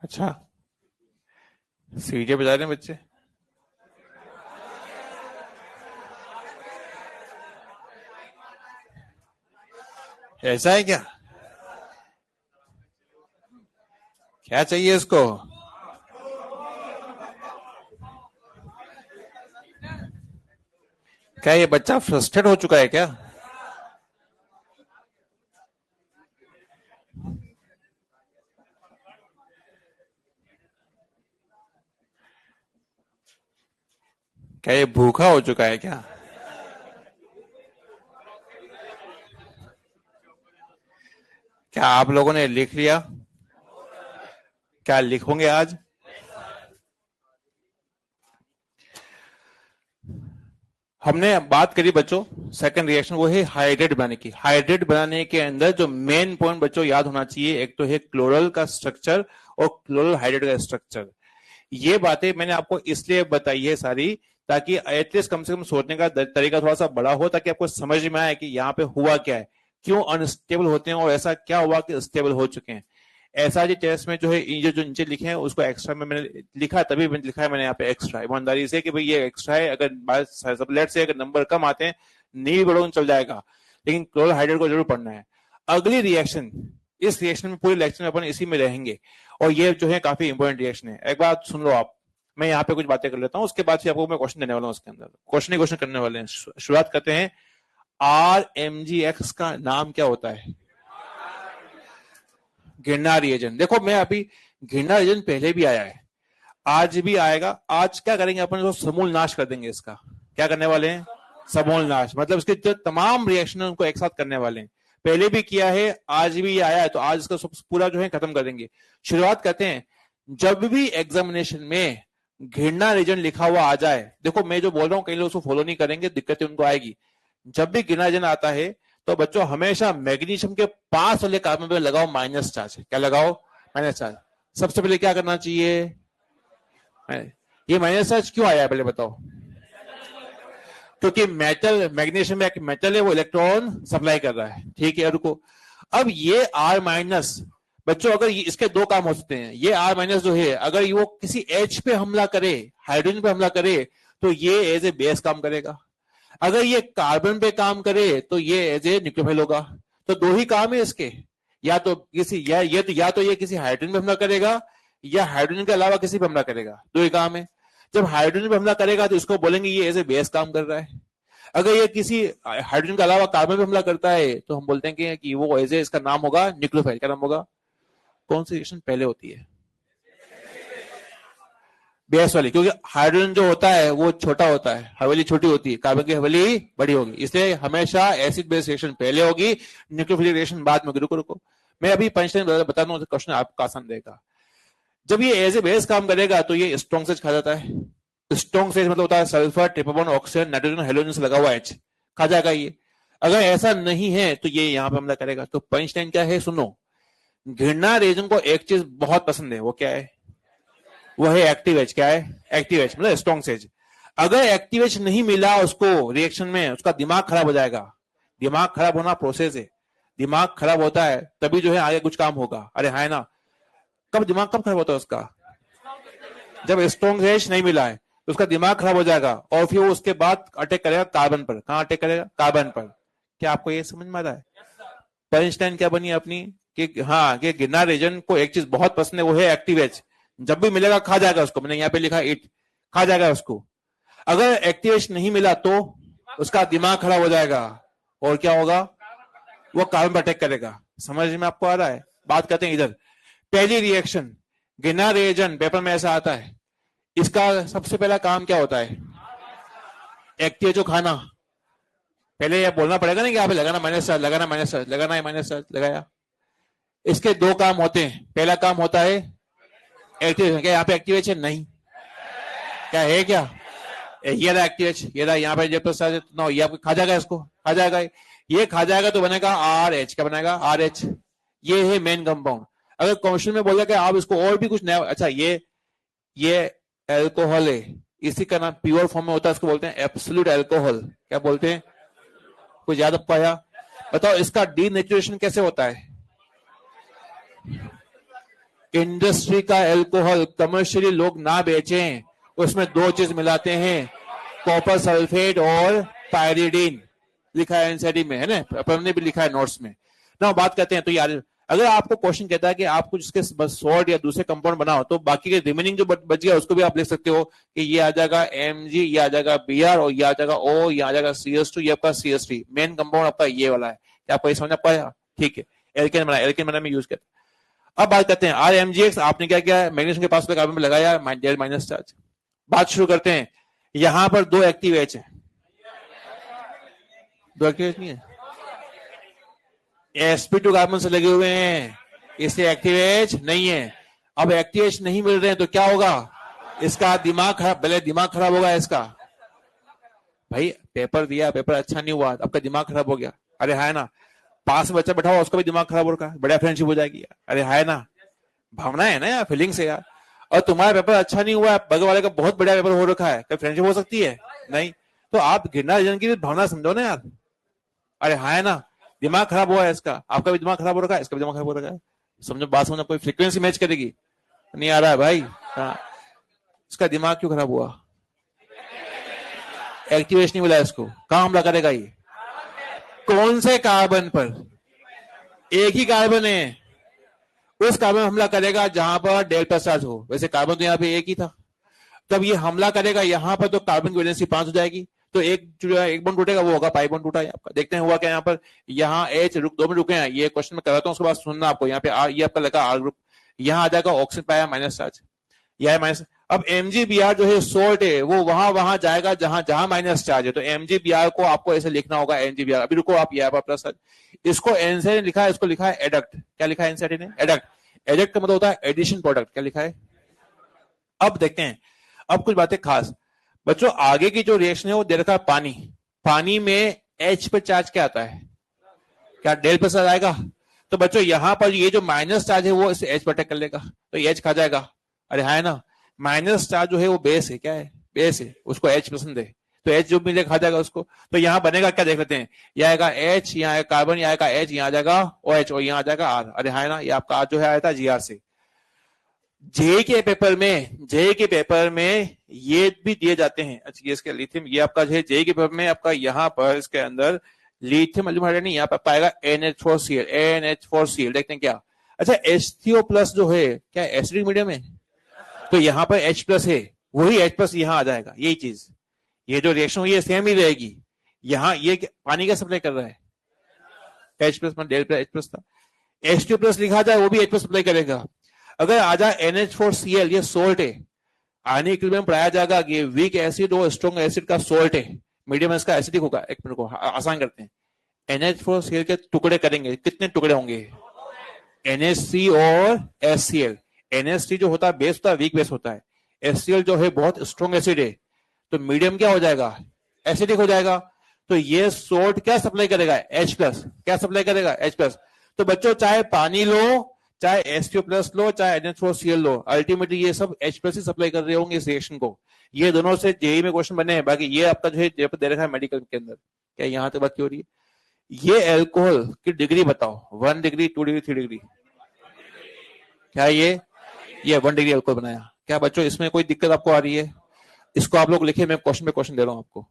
अच्छा, सीढ़ी बजा रहे हैं बच्चे। ऐसा है क्या? क्या चाहिए इसको? क्या ये बच्चा फ्रस्ट्रेट हो चुका है क्या? क्या ये भूखा हो चुका है क्या? क्या आप लोगों ने लिख लिया? क्या लिखोगे आज? हमने बात करी बच्चों, सेकंड रिएक्शन वो है हाइड्रेट बनाने की। हाइड्रेट बनाने के अंदर जो मेन पॉइंट बच्चों याद होना चाहिए, एक तो है क्लोरल का स्ट्रक्चर और क्लोरल हाइड्रेट का स्ट्रक्चर। ये बातें मैंने आपको इसलिए बताई है सारी, ताकि एटलीस्ट कम से कम सोचने का तरीका थोड़ा सा बड़ा हो, ताकि आपको समझ में आए कि यहाँ पे हुआ क्या है, क्यों अनस्टेबल होते हैं और ऐसा क्या हुआ कि स्टेबल हो चुके हैं। ऐसा जी टेस्ट में जो है ये जो नीचे लिखे हैं उसको एक्स्ट्रा में मैंने लिखा, तभी मैंने लिखा है मैंने यहाँ पे एक्स्ट्रा, ईमानदारी से कि भाई ये एक्स्ट्रा है। अगर सबलेट से अगर नंबर कम आते हैं नहीं बढ़ो चल जाएगा, लेकिन क्लोरल हाइड्रेट को जरूर पढ़ना है। अगली रिएक्शन, इस रिएक्शन में पूरे लेक्चर में अपन इसी में रहेंगे और ये जो है काफी इंपॉर्टेंट रिएक्शन है। एक बात सुन लो आप, मैं यहाँ पे कुछ बातें कर लेता हूँ, उसके बाद फिर आपको मैं क्वेश्चन देने वाला हूँ। उसके अंदर क्वेश्चन करने वाले हैं। शुरुआत करते हैं। RMGX का नाम क्या होता है? घृणा रिएजेंट। देखो मैं अभी, घृणा रिएजेंट पहले भी आया है, आज भी आएगा। आज क्या करेंगे अपन, तो समूल नाश कर देंगे इसका। क्या करने वाले हैं? समूल नाश, मतलब इसके जो तमाम रिएक्शन है उनको एक साथ करने वाले हैं। पहले भी किया है, आज भी आया है, तो आज इसका पूरा जो है खत्म कर देंगे। शुरुआत करते हैं। जब भी एग्जामिनेशन में घृणा रिएजेंट लिखा हुआ आ जाए, देखो मैं जो बोल रहा हूँ कई लोग उसको फॉलो नहीं करेंगे, दिक्कतें उनको आएगी। जब भी घृणा रिएजेंट आता है तो बच्चों हमेशा मैग्नीशियम के पास वाले कार्बन पे लगाओ माइनस चार्ज। क्या लगाओ? Minus charge. सबसे पहले क्या करना चाहिए? ये माइनस चार्ज क्यों आया है पहले बताओ? क्योंकि मेटल, मैग्नीशियम में एक मेटल है, वो इलेक्ट्रॉन सप्लाई कर रहा है। ठीक है, रुको। अब ये R माइनस, बच्चों अगर इसके दो काम हो सकते हैं। ये R माइनस जो है, अगर वो किसी H पे हमला करे, हाइड्रोजन पे हमला करे, तो ये एज ए बेस काम करेगा। अगर ये कार्बन पे काम करे तो ये एज ए न्यूक्लियोफाइल होगा। तो दो ही काम है इसके, या तो किसी या तो ये किसी हाइड्रोजन पे हमला करेगा, या हाइड्रोजन के अलावा किसी पे हमला करेगा। दो ही काम है। जब हाइड्रोजन पे हमला करेगा तो इसको बोलेंगे ये एज ए बेस काम कर रहा है। अगर ये किसी हाइड्रोजन के अलावा कार्बन पे हमला करता है तो हम बोलते हैं कि वो एज ए, इसका नाम होगा न्यूक्लियोफाइल। क्या नाम होगा? कौन सी रिएक्शन पहले होती है? बेस वाली, क्योंकि हाइड्रोजन जो होता है वो छोटा होता है, हवेली छोटी होती है, कार्बन की हवेली बड़ी होगी, इसलिए हमेशा एसिड बेस रिएक्शन पहले होगी, न्यूक्लियोफिलिक रिएक्शन बाद में। रुको मैं अभी पंचलाइन बता दूं, क्वेश्चन आपका आसान रहेगा। जब ये एज ए बेस काम करेगा तो ये स्ट्रॉन्ग सेज खा जाता है। स्ट्रॉन्ग सेज मतलब होता है sulphur, triple bond, oxygen, nitrogen, halogen से लगा हुआ H, खा जाएगा ये। अगर ऐसा नहीं है तो ये यहां पे हमला करेगा। तो पंचलाइन क्या है सुनो, घृणा रिएजेंट को एक चीज बहुत पसंद है, वो क्या है? वो है एक्टिव H। क्या है? एक्टिव H मतलब स्ट्रॉन्ग सेज। अगर एक्टिव H नहीं मिला उसको रिएक्शन में, उसका दिमाग खराब हो जाएगा। दिमाग खराब होना प्रोसेस है, दिमाग खराब होता है तभी जो है आगे कुछ काम होगा। अरे है ना? दिमाग कब खराब होता है उसका? जब स्ट्रॉन्ग H नहीं मिला है तो उसका दिमाग खराब हो जाएगा, और फिर वो उसके बाद अटैक करेगा कार्बन पर। कहां अटैक करेगा? कार्बन पर। क्या आपको ये समझ में आ रहा है? पंचलाइन क्या बनी अपनी कि हाँ, कि घृणा रिएजेंट को एक चीज बहुत पसंद है, वो है एक्टिव H। जब भी मिलेगा खा जाएगा उसको। मैंने यहाँ पे लिखा इट, खा जाएगा उसको। अगर एक्टिव H नहीं मिला तो उसका दिमाग खराब हो जाएगा, और क्या होगा? वो कार्बन पर अटैक करेगा। समझ में आपको आ रहा है? बात करते हैं इधर। पहली रिएक्शन, घृणा रिएजेंट पेपर में ऐसा आता है, इसका सबसे पहला काम क्या होता है? एक्टिव H को खाना। पहले ये बोलना पड़ेगा ना कि यहाँ पे लगाना माइनस चार्ज, लगाना माइनस चार्ज, लगाना है माइनस चार्ज, लगाया। इसके दो काम होते हैं। पहला काम होता है एक्टिव। क्या यहाँ पे एक्टिव H है? नहीं। क्या है? क्या ये रहा एक्टिव H, ये रहा यहाँ पे जब तो ये आपको खा जाएगा, इसको खा जाएगा। ये खा जाएगा तो बनेगा RH। क्या बनेगा? RH। ये है मेन कंपाउंड। अगर क्वेश्चन में बोला कि आप इसको और भी कुछ नया, अच्छा ये एल्कोहल है, इसी का नाम प्योर फॉर्म में होता है, इसको बोलते हैं एब्सोल्यूट एल्कोहल। क्या बोलते हैं? कुछ याद आपको आया? बताओ इसका डीनेचुरेशन कैसे होता है? इंडस्ट्री का एल्कोहल कमर्शियली लोग ना बेचें, उसमें दो चीज मिलाते हैं, कॉपर सल्फेट और पायरिडीन, लिखा है एनसीईआरटी में, है ना, अपन ने भी लिखा है नोट्स में ना। बात करते हैं तो यार, अगर आपको क्वेश्चन कहता है कि आप कुछ इसके सॉल्ट या दूसरे कंपाउंड बनाओ, तो बाकी के रिमेनिंग जो बच गया उसको भी आप लिख सकते हो कि ये आ जाएगा Mg, ये आ जाएगा Br, और ये आ जाएगा O, ये आ जाएगा CS2, ये आपका CS3। मेन कंपाउंड आपका ये वाला है। क्या आपको ये समझ पाया? ठीक है, एल्केन बना, एल्केन बना में यूज करते हैं। अब बात करते हैं RMgX, आपने क्या किया, मैग्नीशियम के पास कार्बन में लगाया डेल माइनस चार्ज। बात शुरू करते हैं। यहां पर दो एक्टिव एच है, दो एक्टिव एच नहीं है, sp2 कार्बन से लगे हुए हैं, इससे एक्टिव एच नहीं है। अब एक्टिव एच नहीं मिल रहे हैं तो क्या होगा, इसका दिमाग खराब, पहले दिमाग खराब होगा इसका। भाई पेपर दिया, पेपर अच्छा नहीं हुआ, आपका दिमाग खराब हो गया, अरे है ना। पास में बच्चा बैठा हुआ, उसका भी दिमाग खराब हो रहा है, बढ़िया फ्रेंडशिप हो जाएगी, अरे है ना। भावना है ना यार, फीलिंग्स है यार। और तुम्हारा पेपर अच्छा नहीं हुआ, बगल वाले का बहुत बढ़िया पेपर हो रखा है, क्या फ्रेंडशिप हो सकती है? नहीं। तो आप गिरना रीजन की भी भावना समझो ना यार, अरे हाँ है ना। दिमाग खराब हुआ है इसका, आपका भी दिमाग खराब हो रखा है, इसका भी दिमाग खराब हो रखा है। समझो बात, समझो, कोई फ्रीक्वेंसी मैच करेगी, नहीं आ रहा है भाई। हाँ, इसका दिमाग क्यों खराब हुआ, एक्टिवेशन नहीं मिला इसको, कहां हमला करेगा ये, कौन से कार्बन पर, एक ही कार्बन है, उस कार्बन में हमला करेगा जहां पर डेल प्लस चार्ज हो। वैसे कार्बन तो यहाँ पे एक ही था, तब ये हमला करेगा यहाँ पर तो कार्बन की वैलेंसी 5 हो जाएगी, तो एक बॉन्ड टूटेगा, वो होगा पाई बॉन्ड टूटा है आपका। देखते हैं हुआ क्या यहाँ पर। यहाँ एच रुक, 2 मिनट रुके हैं, ये क्वेश्चन में कराता हूँ, उसके बाद सुनना आपको। यहाँ पे आर, ये आपका लगा आर ग्रुप, यहाँ आ जाएगा ऑक्सीजन पाया माइनस चार्ज, यह माइनस। अब MgBr जो है सोल्ट है, वो वहां वहां जाएगा जहां जहां माइनस चार्ज है, तो MgBr को आपको ऐसे लिखना होगा MgBr। अभी रुको, आप यहाँ पर प्लस, इसको एनसीईआरटी ने लिखा है, इसको लिखा है एडक्ट। क्या लिखा है एनसीईआरटी ने? एडक्ट। एडक्ट का मतलब होता है एडिशन प्रोडक्ट। क्या लिखा है? अब देखते हैं, अब कुछ बातें खास। बच्चों आगे की जो रिएक्शन है वो दे रखा है पानी, पानी में H पे चार्ज क्या आता है, क्या डेल पे चार्ज आएगा? तो बच्चों यहां पर ये जो माइनस चार्ज है वो इसे H पर अटैक कर लेगा, तो ये H खा जाएगा, अरे है ना। माइनस चार्ज जो है वो बेस है, क्या है, बेस है, उसको H पसंद है, तो H जो मिले खा जाएगा उसको। तो यहां बनेगा क्या, देख लेते हैं। यह आएगा H, यहाँ कार्बन, यहाँ आएगा H, यहाँ आ जाएगा OH, और यहाँ आ जाएगा R, अरे है ना। ये आपका R जो है आया था GR से। जे के पेपर में, जे के पेपर में ये भी दिए जाते हैं। अच्छा ये इसके लिथियम, ये आपका जो है जे के पेपर में आपका यहाँ पर इसके अंदर लिथियम एल्यूम हाइड्राइड नहीं, यहाँ पर पाएगा NH4Cl, NH4Cl। देखते हैं क्या। अच्छा HCO प्लस जो है क्या एसिडिक मीडियम है, तो यहाँ पर H प्लस है, वही H प्लस यहाँ आ जाएगा, यही चीज। ये जो रिएक्शन हुई है सेम ही रहेगी। यहाँ ये पानी का सप्लाई कर रहा है, H प्लस में डेल H प्लस था, H2 प्लस लिखा जाए वो भी H प्लस सप्लाई करेगा। अगर आ जाए NH4Cl, ये सोल्ट है, आने के लिए पढ़ाया जाएगा कि वीक एसिड और स्ट्रॉन्ग एसिड का सोल्ट है, मीडियम इसका एसिडिक होगा। एक मिनट को आसान करते हैं, NH4Cl के टुकड़े करेंगे, कितने टुकड़े होंगे, NHC और HCl। NHC जो होता है बेस होता है, वीक बेस होता है। HCl जो है बहुत स्ट्रॉन्ग एसिड है, तो मीडियम क्या हो जाएगा, एसिडिक हो जाएगा। तो ये सोल्ट क्या सप्लाई करेगा, H प्लस। क्या सप्लाई करेगा, H प्लस। तो बच्चों चाहे पानी लो, चाहे HCO प्लस लो, चाहे NH4Cl लो, अल्टीमेटली ये सब H प्लस ही सप्लाई कर रहे होंगे इस रिएक्शन को। ये दोनों से जेई में क्वेश्चन बने हैं। बाकी ये आपका जो है दे रखा है मेडिकल के अंदर। क्या यहाँ तक बात क्यों हो रही है? ये एल्कोहल की डिग्री बताओ, 1 डिग्री, 2 डिग्री, 3 डिग्री। क्या ये 1 डिग्री एल्कोहल बनाया। क्या बच्चों इसमें कोई दिक्कत आपको आ रही है? इसको आप लोग लिखे, मैं क्वेश्चन पे क्वेश्चन दे रहा हूं आपको।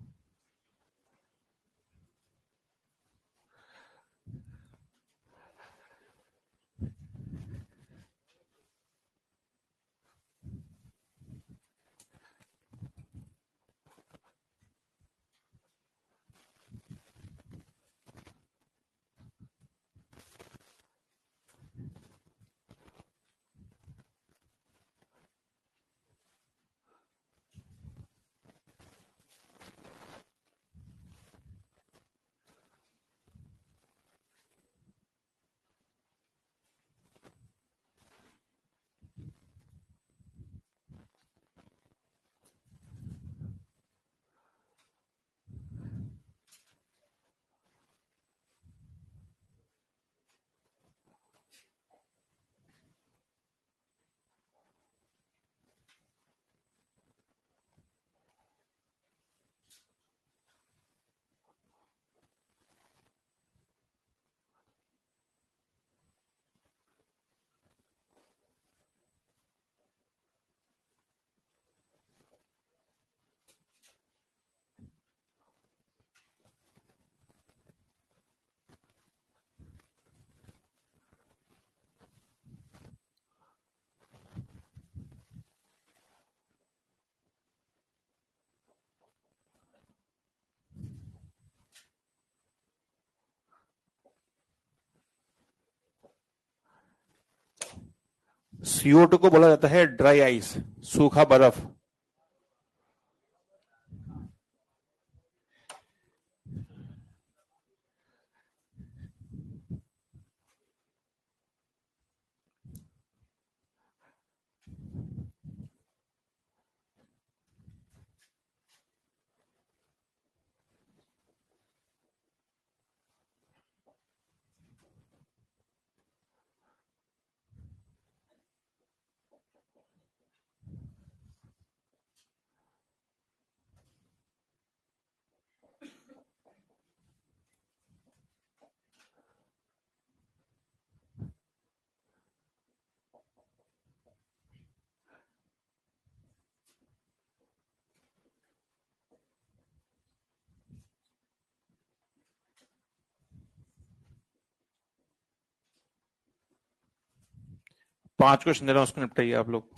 CO2 को बोला जाता है ड्राई आइस, सूखा बर्फ। पांच क्वेश्चन दे रहा हूं, उसको निपटाइए आप लोग।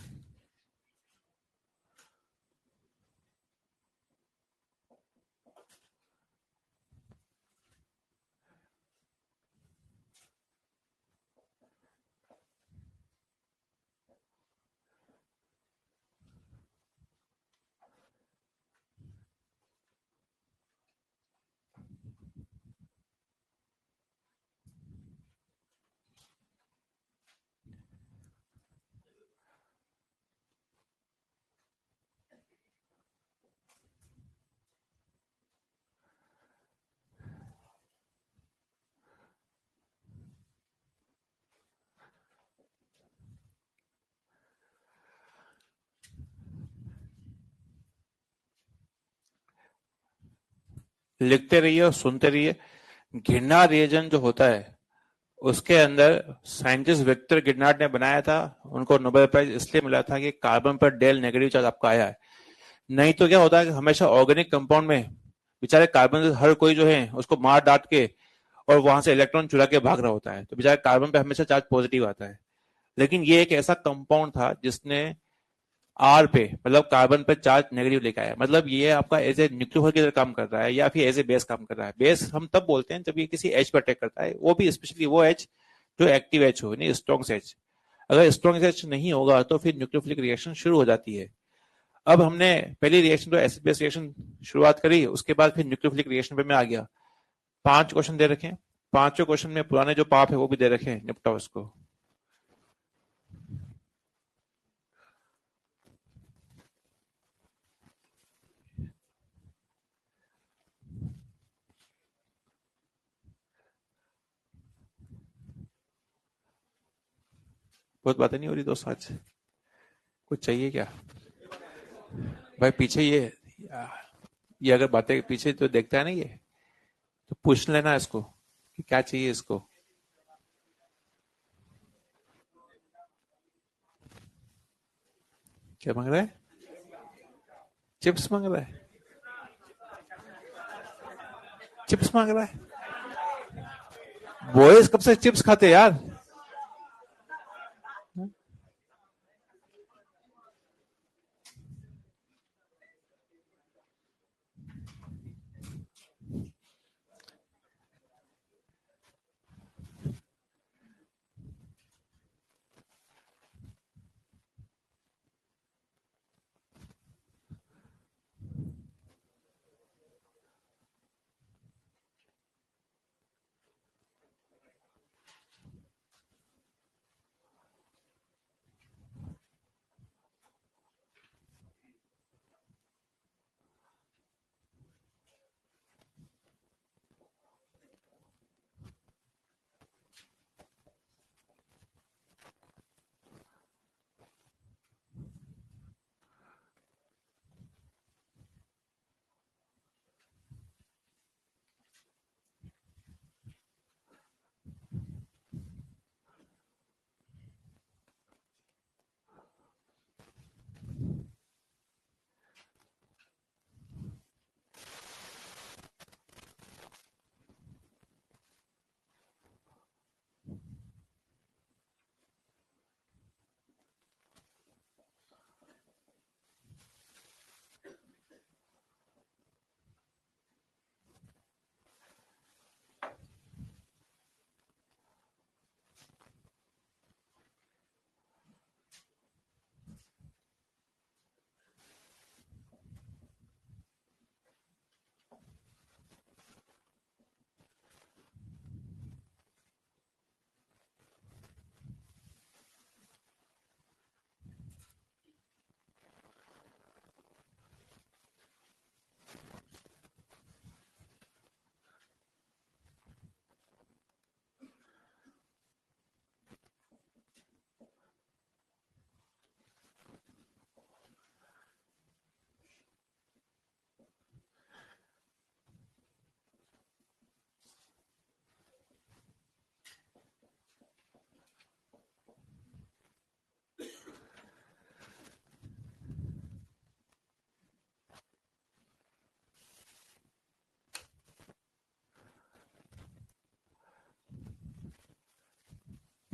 लिखते रहिए और सुनते रहिए। गिरनार रिएजन जो होता है, उसके अंदर साइंटिस्ट विक्टर गिरनार ने बनाया था। उनको नोबेल प्राइज इसलिए मिला था कि कार्बन पर डेल नेगेटिव चार्ज आपका आया है। नहीं तो क्या होता है कि हमेशा ऑर्गेनिक कंपाउंड में बेचारे कार्बन से हर कोई जो है उसको मार डांट के और वहां से इलेक्ट्रॉन चुरा के भाग रहा होता है, तो बेचारे कार्बन पे हमेशा चार्ज पॉजिटिव आता है। लेकिन ये एक ऐसा कंपाउंड था जिसने आर पे, मतलब कार्बन पे चार्ज नेगेटिव लेके आया। मतलब ये आपका एज ए न्यूक्लियोफाइल की तरह काम कर रहा है या फिर एज ए बेस काम कर रहा है। बेस हम तब बोलते हैं जब ये किसी एच पर अटैक करता है, वो भी स्पेशली वो एच जो एक्टिव एच हो, नहीं स्ट्रॉन्ग एच। अगर स्ट्रॉन्ग एच नहीं होगा तो फिर न्यूक्लियोफिलिक रिएक्शन शुरू हो जाती है। अब हमने पहली रिएक्शन तो एसिड बेस रिएक्शन शुरुआत करी, उसके बाद फिर न्यूक्लियोफिलिक रिएक्शन पे मैं आ गया। पांच क्वेश्चन दे रखे हैं, पांचों क्वेश्चन में पुराने जो पाप है वो भी दे रखे हैं, निपटाओ उसको। बहुत बातें नहीं हो रही दोस्त आज, कुछ चाहिए क्या भाई? पीछे ये अगर बातें पीछे तो देखता है ना ये, तो पूछ लेना इसको कि क्या चाहिए इसको। क्या मांग रहा है? चिप्स मांग रहा है? चिप्स मांग रहा है? बॉयज कब से चिप्स खाते हैं यार?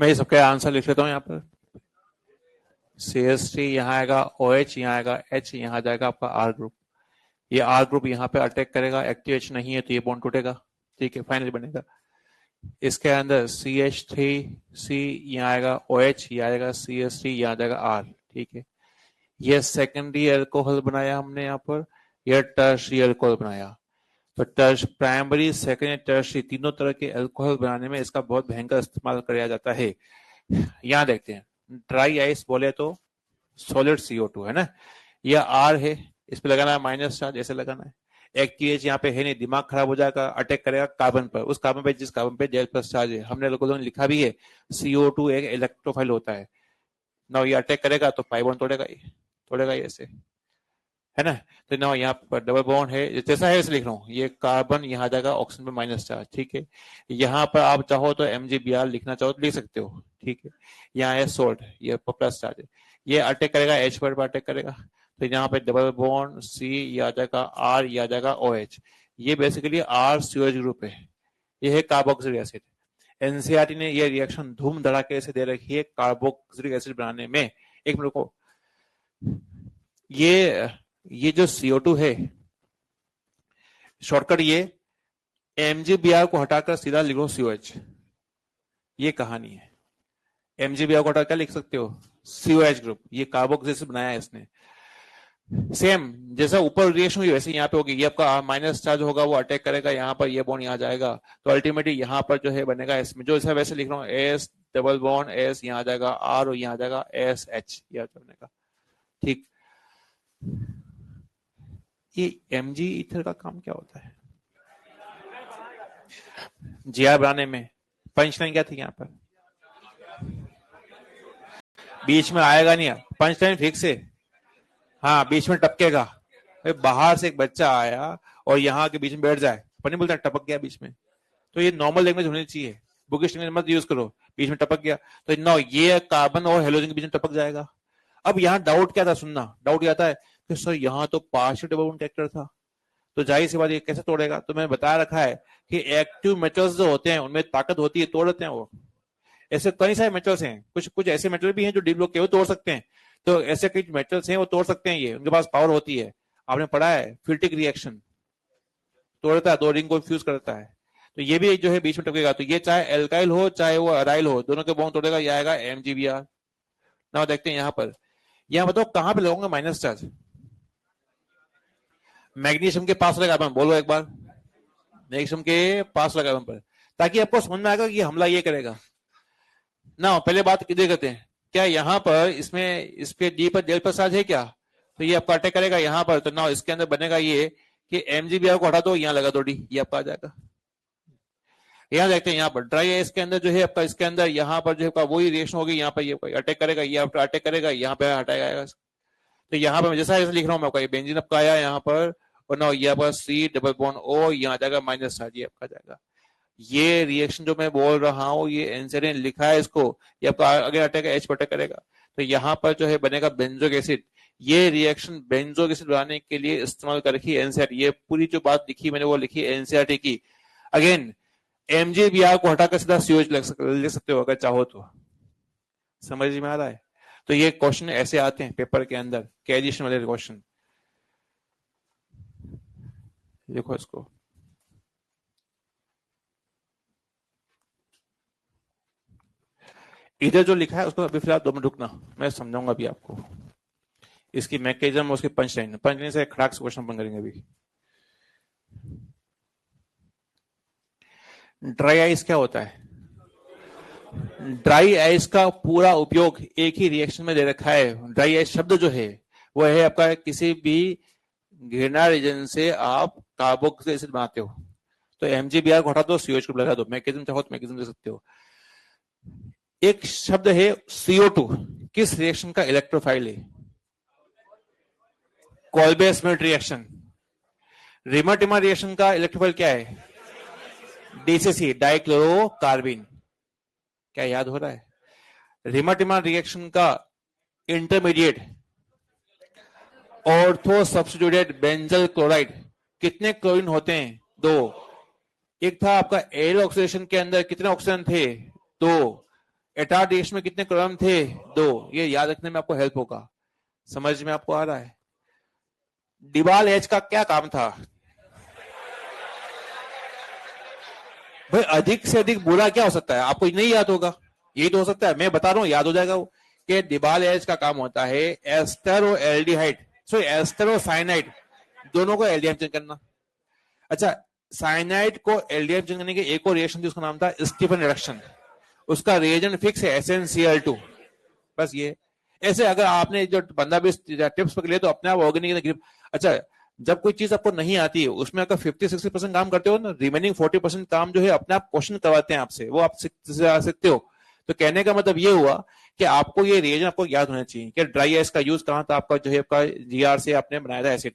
मैं ये सबका आंसर लिख लेता हूँ यहाँ पर। CH3 यहाँ आएगा, OH यहाँ आएगा, H यहाँ आ जाएगा आपका R ग्रुप। ये R ग्रुप यहाँ पे अटैक करेगा, एक्टिव H नहीं है तो ये बॉन्ड टूटेगा, ठीक है, फाइनली बनेगा। इसके अंदर CH3C यहाँ आएगा, OH ये आएगा, CH3 यहाँ आ जाएगा R, ठीक है। ये सेकेंडरी अल्कोहल बनाया हमने यहाँ पर, यह टर्शियरी अल्कोहल बनाया। तो प्राइमरी, सेकेंडरी, टर्शियरी तीनों तरह के अल्कोहल बनाने में इसका बहुत भयंकर इस्तेमाल किया जाता है। यहाँ देखते हैं, ड्राई आइस बोले तो सॉलिड CO2 है ना, यह R है, इस पे लगाना है माइनस चार्ज, ऐसे लगाना है। एक्टिव H यहाँ पे है नहीं, दिमाग खराब हो जाएगा, अटैक करेगा कार्बन पर, उस कार्बन पे जिस कार्बन पे Del प्लस चार्ज है, हमने लोगों ने लिखा भी है CO2 एक इलेक्ट्रोफाइल होता है ना, ये अटैक करेगा तो पाई बॉन्ड तोड़ेगा ये ऐसे, है ना। तो ना यहाँ पर डबल बॉन्ड है, जैसा है ऐसे लिख रहा हूँ, ये कार्बन यहाँ जाएगा ऑक्सीजन पे माइनस चार्ज, ठीक है। यहाँ पर आप चाहो तो MgBr लिखना चाहो तो लिख सकते हो, ठीक है। यहाँ है सोल्ट, ये प्लस चार्ज है, ये अटैक करेगा H पर अटैक करेगा, तो यहाँ पे डबल बॉन्ड C ये आ जाएगा, R ये आ जाएगा, OH, ये बेसिकली RCOH ग्रुप है, ये है कार्बोक्सिलिक एसिड। NCERT ने ये रिएक्शन धूम धड़ाके से दे रखी है कार्बोक्सिलिक एसिड बनाने में। एक मिनट को, ये जो CO2 है, शॉर्टकट ये MgBr को हटाकर सीधा लिखो COH, ये कहानी है। MgBr को हटाकर क्या लिख सकते हो, COH ग्रुप, ये कार्बोक्सिलिक एसिड बनाया है इसने। सेम जैसा ऊपर रिएक्शन हुई वैसे यहाँ पे होगी, ये आपका माइनस चार्ज होगा, वो अटैक करेगा यहाँ पर, ये बॉन्ड यहाँ जाएगा, तो अल्टीमेटली यहाँ पर जो है बनेगा, इसमें जो ऐसा वैसे लिख रहा हूँ, S डबल बॉन्ड S यहाँ आ जाएगा, R और यहाँ आ जाएगा SH, यह बनेगा, ठीक। ये Mg ईथर का काम क्या होता है GR बनाने में? पंच लाइन क्या थी यहाँ पर, बीच में आएगा नहीं, पंच लाइन फिक्स है, हाँ बीच में टपकेगा। बाहर से एक बच्चा आया और यहाँ के बीच में बैठ जाए, पर नहीं बोलता टपक गया बीच में, तो ये नॉर्मल लैंग्वेज होनी चाहिए, बुकिश लैंग्वेज मत यूज करो, बीच में टपक गया तो नो, ये कार्बन और हेलोजन के बीच में टपक जाएगा। अब यहाँ डाउट क्या था, सुनना, डाउट क्या आता है कि सर यहाँ तो पार्शियल डबल बॉन्ड कैरेक्टर था, तो जाहिर सी बात ये कैसे तोड़ेगा। तो मैंने बताया रखा है कि एक्टिव मेटल्स जो होते हैं उनमें ताकत होती है, तोड़ देते हैं वो। ऐसे कई सारे मेटल्स हैं, कुछ ऐसे मेटल भी हैं जो डीप लोग के वो तोड़ सकते हैं, तो ऐसे कई मेटल्स हैं वो तोड़ सकते हैं, ये उनके पास पावर होती है। आपने पढ़ा है फिल्टिक रिएक्शन, तोड़ता है, दो रिंग को फ्यूज करता है, तो ये भी जो है बीच में टपकेगा, तो ये चाहे एल्काइल हो चाहे वो अराइल हो, दोनों के बॉन्ड तोड़ेगा, ये आएगा MgBr। ना देखते हैं यहाँ पर, यहाँ बताओ कहां पे लगाऊंगा माइनस चार्ज, मैग्नीशियम के पास लगा, बोलो एक बार, मैग्नीशियम के पास लगा पर, ताकि आपको समझ में आएगा कि हमला ये करेगा ना। पहले बात किधर करते हैं, क्या यहाँ पर इसमें इस पे डी पर डेल पर चार्ज है क्या, तो ये आपका अटैक करेगा यहाँ पर, तो ना इसके अंदर बनेगा ये कि MgBr को हटा दो, यहाँ लगा दो डी, ये आपका आ जाएगा। यहाँ देखते हैं यहाँ पर ड्राई है, इसके अंदर जो है आपका, इसके अंदर यहाँ पर जो है वही रिएक्शन होगी, यहाँ पर ये अटैक करेगा, ये आपका अटैक करेगा, यहाँ पे हटाएगा। तो यहाँ पर जैसा लिख रहा हूँ मैं आपका, बेंजीन आपका आया यहाँ पर, और ना ये आपका C डबल बॉन्ड O यहाँ आ जाएगा माइनस चार्ज, ये आपका जाएगा। ये रिएक्शन जो मैं बोल रहा हूँ ये एनसीईआरटी ने लिखा है इसको, ये आपका अगर अटैक H पर अटैक करेगा तो यहाँ पर जो है बनेगा बेंजोइक एसिड। ये रिएक्शन बेंजोइक एसिड बनाने के लिए इस्तेमाल कर रखी है एनसीईआरटी। ये पूरी जो बात लिखी मैंने वो लिखी एनसीईआरटी की। अगेन MgBr को हटाकर सीधा COH लिख सकते हो अगर चाहो तो। समझ में आ रहा है? तो ये क्वेश्चन ऐसे आते हैं पेपर के अंदर, कैरिएशन वाले क्वेश्चन। देखो इसको, इधर जो लिखा है उसको अभी फिलहाल 2 मिनट रुकना, मैं समझाऊंगा अभी आपको इसकी मैकेनिज्म, उसकी पंच लाइन से खड़ाक से क्वेश्चन अपन करेंगे अभी। ड्राई आइस क्या होता है? ड्राई आइस का पूरा उपयोग एक ही रिएक्शन में दे रखा है। ड्राई आइस शब्द जो है वो है आपका किसी भी घृणा रीजन से आप कार्बोक्सिलिक एसिड बनाते हो, तो MgBr को हटा दो, COH को लगा दो, मैकेनिज्म चाहो तो मैकेनिज्म दे सकते हो। एक शब्द है CO2, किस रिएक्शन का इलेक्ट्रोफाइल है? Kolbe-Schmitt reaction. रिमर-टिमर रिएक्शन का इलेक्ट्रोफाइल क्या है? DCC, dichlorocarbene. क्या याद हो रहा है? रिमर-टिमर रिएक्शन का intermediate ortho substituted benzyl chloride. कितने क्लोरीन होते हैं? 2। एक था आपका एल ऑक्सीडेशन के अंदर कितने ऑक्सीजन थे? 2। एटार रिएक्शन में कितने क्रम थे? 2। ये याद रखने में आपको हेल्प होगा। समझ में आपको आ रहा है? डिबाल एच का क्या काम था भाई? अधिक से अधिक बुरा क्या हो सकता है? आपको नहीं याद होगा? यही तो हो सकता है। मैं बता रहा हूं, याद हो जाएगा वो कि डिबाल एच का काम होता है एस्टर और एल्डिहाइड, सॉरी एस्टर और साइनाइड, दोनों को एल्डिहाइड चेंज करना। अच्छा, साइनाइड को एल्डिहाइड चेंज करने के एक और रिएक्शन थी, उसका नाम था स्टीफन रिडक्शन। उसका रिएजेंट फिक्स है SnCl2। बस ये ऐसे अगर आपने जो 15-20 टिप्स पकड़ लिए तो अपने आप ऑर्गेनिक। अच्छा, जब कोई चीज आपको नहीं आती है उसमें अगर 50-60% काम करते हो ना, रिमेनिंग 40% काम जो है अपने आप क्वेश्चन करवाते हैं आपसे, वो आप सीखते हो। तो कहने का मतलब ये हुआ कि आपको ये रिएजन आपको याद होना चाहिए कि ड्राई आइस का यूज कहाँ था आपका, जो है आपका GR से आपने बनाया था एसिड।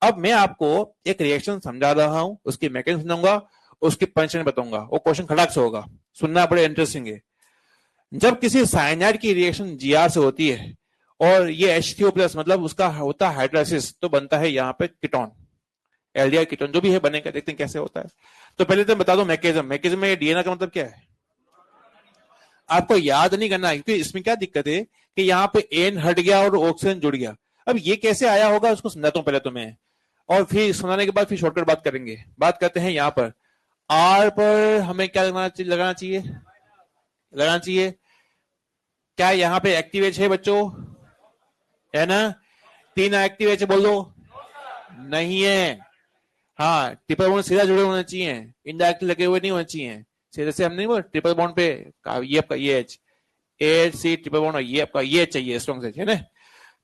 अब मैं आपको एक रिएक्शन समझा रहा हूं, उसकी मैकेनिज्म समझाऊंगा, उसकी पंचन बताऊंगा, वो क्वेश्चन खड़ाक से होगा, सुनना बड़े इंटरेस्टिंग है। जब किसी साइनाइड की रिएक्शन GR से होती है और ये H3O+ मतलब उसका होता है हाइड्रोलाइसिस, तो बनता है यहाँ पे कीटोन, एल्डिहाइड कीटोन जो भी है बनेगा, देखते हैं कैसे होता है। तो पहले तो बता दो मैकेनिज्म में डीएनए का मतलब क्या है आपको याद नहीं करना है, क्योंकि इसमें क्या दिक्कत है कि यहाँ पे एन हट गया और ऑक्सीजन जुड़ गया। अब ये कैसे आया होगा उसको समझाता हूँ पहले तुम्हें, और फिर सुनाने के बाद फिर शॉर्टकट बात करेंगे। बात करते हैं यहाँ पर आर पर हमें क्या लगाना चाहिए। क्या यहाँ पे एक्टिव एच है बच्चों? है ना? 3 एक्टिव एच बोल दो। नहीं है। हाँ, ट्रिपल बॉन्ड सीधा जुड़े होने चाहिए, इनडायरेक्ट लगे हुए नहीं होने चाहिए। सीधे से हम नहीं बोल ट्रिपल बॉन्ड पे ये आपका ये एच सी ट्रिपल बॉन्ड, ये आपका ये चाहिए स्ट्रॉन्ग से, है ना?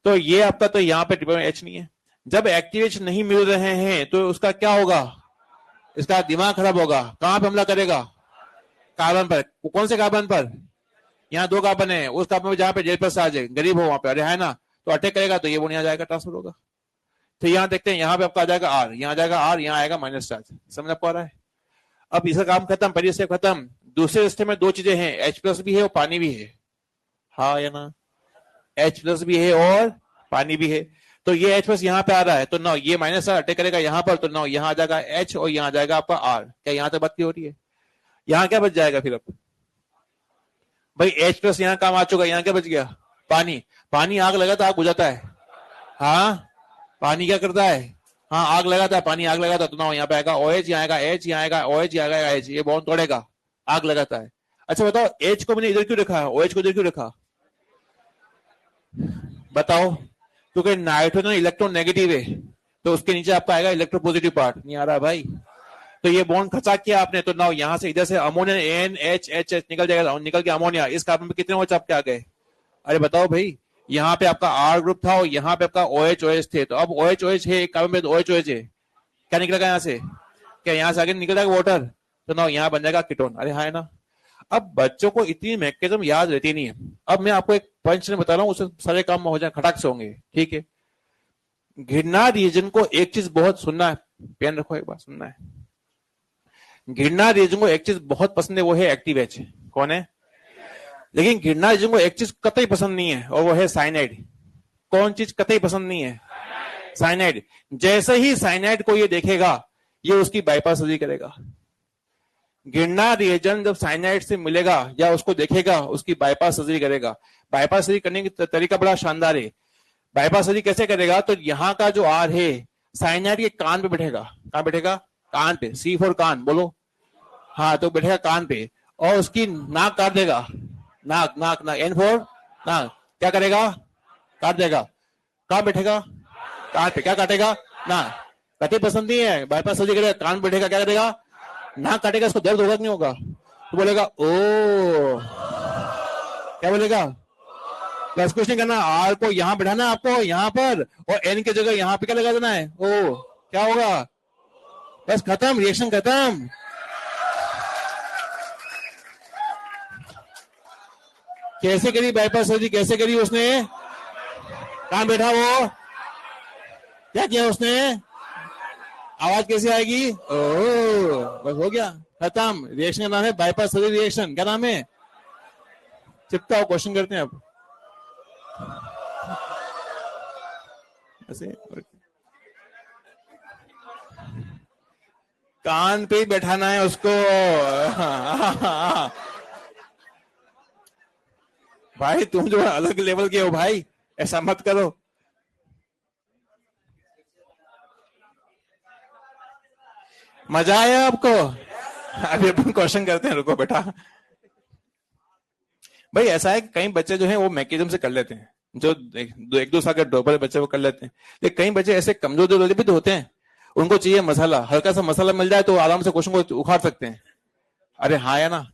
तो ये आपका, तो यहाँ पे ट्रिपल एच नहीं है। जब एक्टिव एच नहीं मिल रहे हैं तो उसका क्या होगा? इसका दिमाग खराब होगा। कहां पे हमला करेगा? कार्बन पर। कौन से कार्बन पर? यहाँ 2 कार्बन है, उस कार्बन में जहां पे जेल प्लस आ जाए, गरीब हो वहां पे, अरे है ना, तो अटैक करेगा तो ये बॉन्ड यहाँ जाएगा, ट्रांसफर होगा। तो यहाँ देखते हैं, यहाँ पे आपका आ जाएगा आर, यहाँ जाएगा आर, यहाँ आएगा माइनस चार्ज। समझ पा रहा है? अब इसका काम खत्म, पहले स्टेप खत्म। दूसरे रिश्ते में 2 चीजें हैं, H+ भी है और पानी भी है। हाँ या ना? H+ भी है और पानी भी है। तो ये H+ यहाँ पे आ रहा है, तो ना ये माइनस अटैक करेगा यहाँ पर, तो ना यहाँ आ जाएगा H और यहाँ आ जाएगा आपका R। क्या यहाँ तक बात की हो रही है? यहाँ क्या बच जाएगा फिर? अब भाई H+ यहाँ काम आ चुका, यहाँ क्या बच गया? पानी। पानी आग लगा तो आग बुझाता है। हाँ, पानी क्या करता है? हाँ, आग लगाता है, पानी आग लगाता है। तो ना यहाँ पे आएगा OH, यहाँ आएगा H, यहाँ आएगा OH, यहाँ आएगा H, ये बॉन्ड तोड़ेगा, आग लगाता है। अच्छा बताओ, H को मैंने इधर क्यों रखा है, OH को इधर क्यों रखा? बताओ। क्योंकि नाइट्रोजन इलेक्ट्रॉन नेगेटिव है, तो उसके नीचे आपका आएगा इलेक्ट्रोपॉजिटिव पार्ट। नहीं आ रहा भाई? तो ये बॉन्ड खचा किया आपने, तो ना यहाँ से इधर से अमोनिया NH निकल जाएगा, निकल के अमोनिया। इस कार्बन पे कितने OH आपके आ गए? अरे बताओ भाई, यहाँ पे आपका R ग्रुप था और यहाँ पे आपका OH थे, तो अब OH है एक कार्बन पे, तो OH है। क्या निकलेगा यहाँ से? क्या यहाँ से आगे निकल जाएगा वाटर? तो ना यहाँ बन जाएगा कीटोन। अरे हाँ, है ना? अब बच्चों को इतनी मैकेनिज्म याद रहती नहीं है। अब मैं आपको एक पंच बता रहा हूँ, उससे सारे काम हो जाए, खटाक से होंगे, ठीक है? घिरना रीजन को एक चीज बहुत सुनना है, पेन रखो एक बार, सुनना है। घिरना रीजन को एक चीज बहुत पसंद है, वो है एक्टिव एच। कौन है? लेकिन घिरना रीजन को एक चीज कतई पसंद नहीं है, और वो है साइनाइड। कौन चीज कतई पसंद नहीं है? साइनाइड। जैसे ही साइनाइड को ये देखेगा, ये उसकी बाईपास सर्जरी करेगा। घिरना रिएजन जब साइनाइड से मिलेगा या उसको देखेगा, उसकी बाईपास सर्जरी करेगा। बाईपास सर्जरी करने की तरीका बड़ा शानदार है। बाईपास सर्जरी कैसे करेगा? तो यहाँ का जो आर है साइनाइड के कान पे बैठेगा। कहां बैठेगा? कान पे। C फॉर कान बोलो। हाँ, तो बैठेगा कान पे, और उसकी नाक काट देगा। नाक नाक नाक, N फॉर नाक। क्या करेगा? काट देगा। कहां बैठेगा? कान पे। क्या काटेगा? नाक। कटे पसंद नहीं है, बाईपास सर्जरी करेगा, कान बैठेगा, क्या करेगा? नाक काटेगा। इसको दर्द होगा कि नहीं होगा? तो बोलेगा ओ। क्या बोलेगा? प्लस कुछ नहीं करना, आर को यहां बैठाना है आपको, यहां पर, और एन की जगह यहां पे क्या लगा देना है? ओ। क्या होगा? बस खत्म, रिएक्शन खत्म। कैसे करी बाईपास सर्जरी? कैसे करी उसने? कहां बैठा वो? क्या किया उसने? आवाज कैसे आएगी? ओ, बस हो गया, खत्म। रिएक्शन का नाम है बाईपास सर्जरी रिएक्शन। क्या नाम है? चिपका क्वेश्चन करते हैं अब ऐसे। कान पे ही बैठाना है उसको। भाई तुम जो अलग लेवल के हो भाई, ऐसा मत करो। मजा आया आपको? अभी अपन क्वेश्चन करते हैं, रुको बेटा। भाई ऐसा है कि कई बच्चे जो हैं वो मैकेनिज्म से कर लेते हैं, जो एक दो साल के ड्रॉपर बच्चे वो कर लेते हैं, लेकिन कई बच्चे ऐसे कमजोर दिल वाले भी तो होते हैं, उनको चाहिए मसाला, हल्का सा मसाला मिल जाए तो आराम से क्वेश्चन को उखाड़ सकते हैं। अरे हाँ या ना?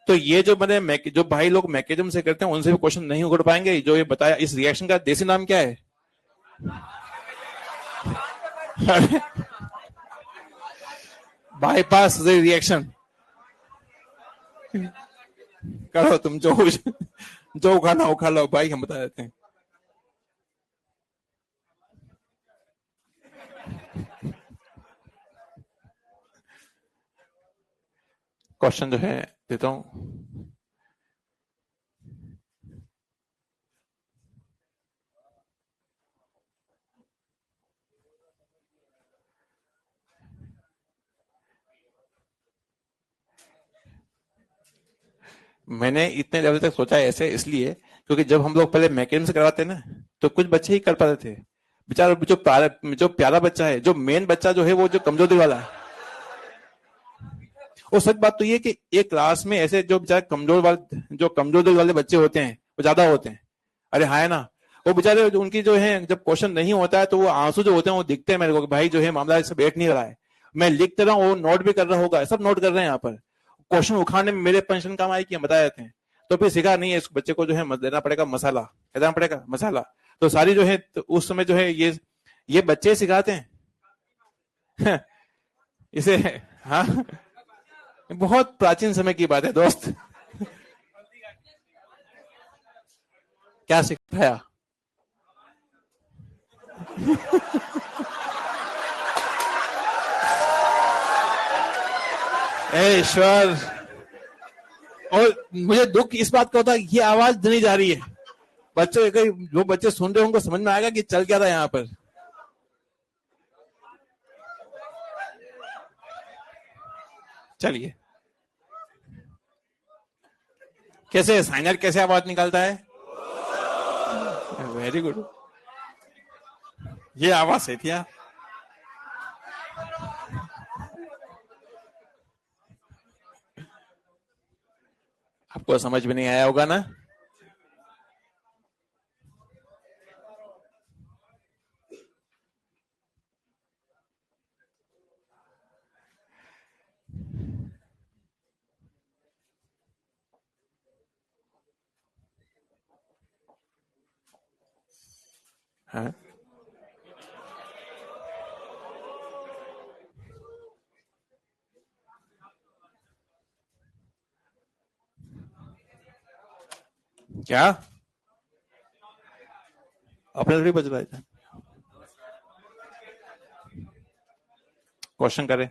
तो ये जो मैंने जो भाई लोग मैकेनिज्म से करते हैं उनसे भी क्वेश्चन नहीं उगड़ पाएंगे। जो ये बताया, इस रिएक्शन का देसी नाम क्या है? Bypass reaction. करो तुम जो जो उखाड़ना उखाड़ लो भाई, हम बता देते हैं। क्वेश्चन जो है देता हूं। मैंने इतने लेवल तक सोचा है ऐसे इसलिए क्योंकि जब हम लोग पहले मैकेनिज्म से करवाते ना, तो कुछ बच्चे ही कर पाते थे। बेचारा जो प्यारा बच्चा है, जो मेन बच्चा जो है, वो जो कमजोर दिल वाला है। और सच बात तो ये कि एक क्लास में ऐसे जो बेचारे जो कमजोर दिल वाले बच्चे होते हैं वो ज्यादा होते हैं। अरे हाँ है ना? वो बेचारे उनकी जो है, जब क्वेश्चन नहीं होता है तो वो आंसू जो होते हैं वो दिखते हैं मेरे को कि भाई जो है मामला ऐसे बैठ नहीं रहा है। मैं लिख रहा हूँ, वो नोट भी कर रहा होगा, सब नोट कर रहे हैं यहाँ पर। क्वेश्चन उखाड़ने में मेरे पेंशन काम आई कि हम बता देते हैं। तो फिर सीखा नहीं है, इस बच्चे को जो है देना पड़ेगा मसाला, क्या देना पड़ेगा? मसाला। तो सारी जो है तो उस समय जो है ये बच्चे सिखाते हैं। इसे, हाँ, बहुत प्राचीन समय की बात है दोस्त। क्या सिखाया? ए ईश्वर। और मुझे दुख इस बात का होता है ये आवाज नहीं जा रही है। बच्चे, जो बच्चे सुन रहे हैं उनको समझ में आएगा कि चल क्या रहा है यहाँ पर। चलिए, कैसे साइनर कैसे आवाज निकालता है? Very good. ये आवाज सही थी यार। आपको समझ में नहीं आया होगा ना? हाँ? क्या अपने भी बज रहा है? क्वेश्चन करें।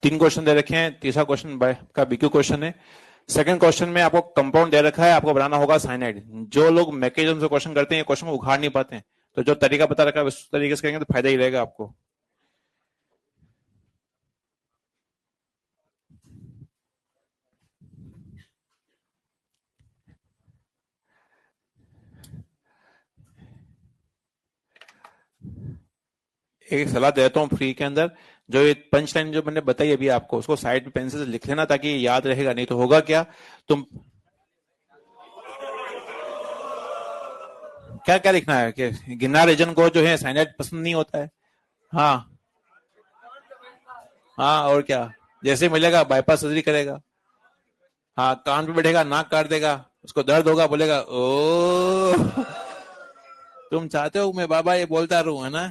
तीन क्वेश्चन दे रखे हैं, तीसरा क्वेश्चन का बीक्यू क्वेश्चन है। सेकंड क्वेश्चन में आपको कंपाउंड दे रखा है, आपको बनाना होगा साइनाइड। जो लोग मैकेनिज्म से क्वेश्चन करते हैं क्वेश्चन को उखाड़ नहीं पाते हैं, तो जो तरीका बता रखा है उस तरीके से करेंगे तो फायदा ही रहेगा आपको। एक सलाह देता हूँ फ्री के अंदर, जो ये पंच लाइन जो मैंने बताई अभी आपको, उसको साइड में पेंसिल से लिख लेना ताकि याद रहेगा, नहीं तो होगा क्या, तुम क्या क्या लिखना है कि गिरनार रीजन को जो है साइनाइड पसंद नहीं होता है, हाँ हाँ, और क्या, जैसे मिलेगा बाईपास सर्जरी करेगा। हाँ, कान पे बैठेगा, नाक काट देगा, उसको दर्द होगा, बोलेगा ओ। तुम चाहते हो मैं बाबा ये बोलता रहूं, है ना?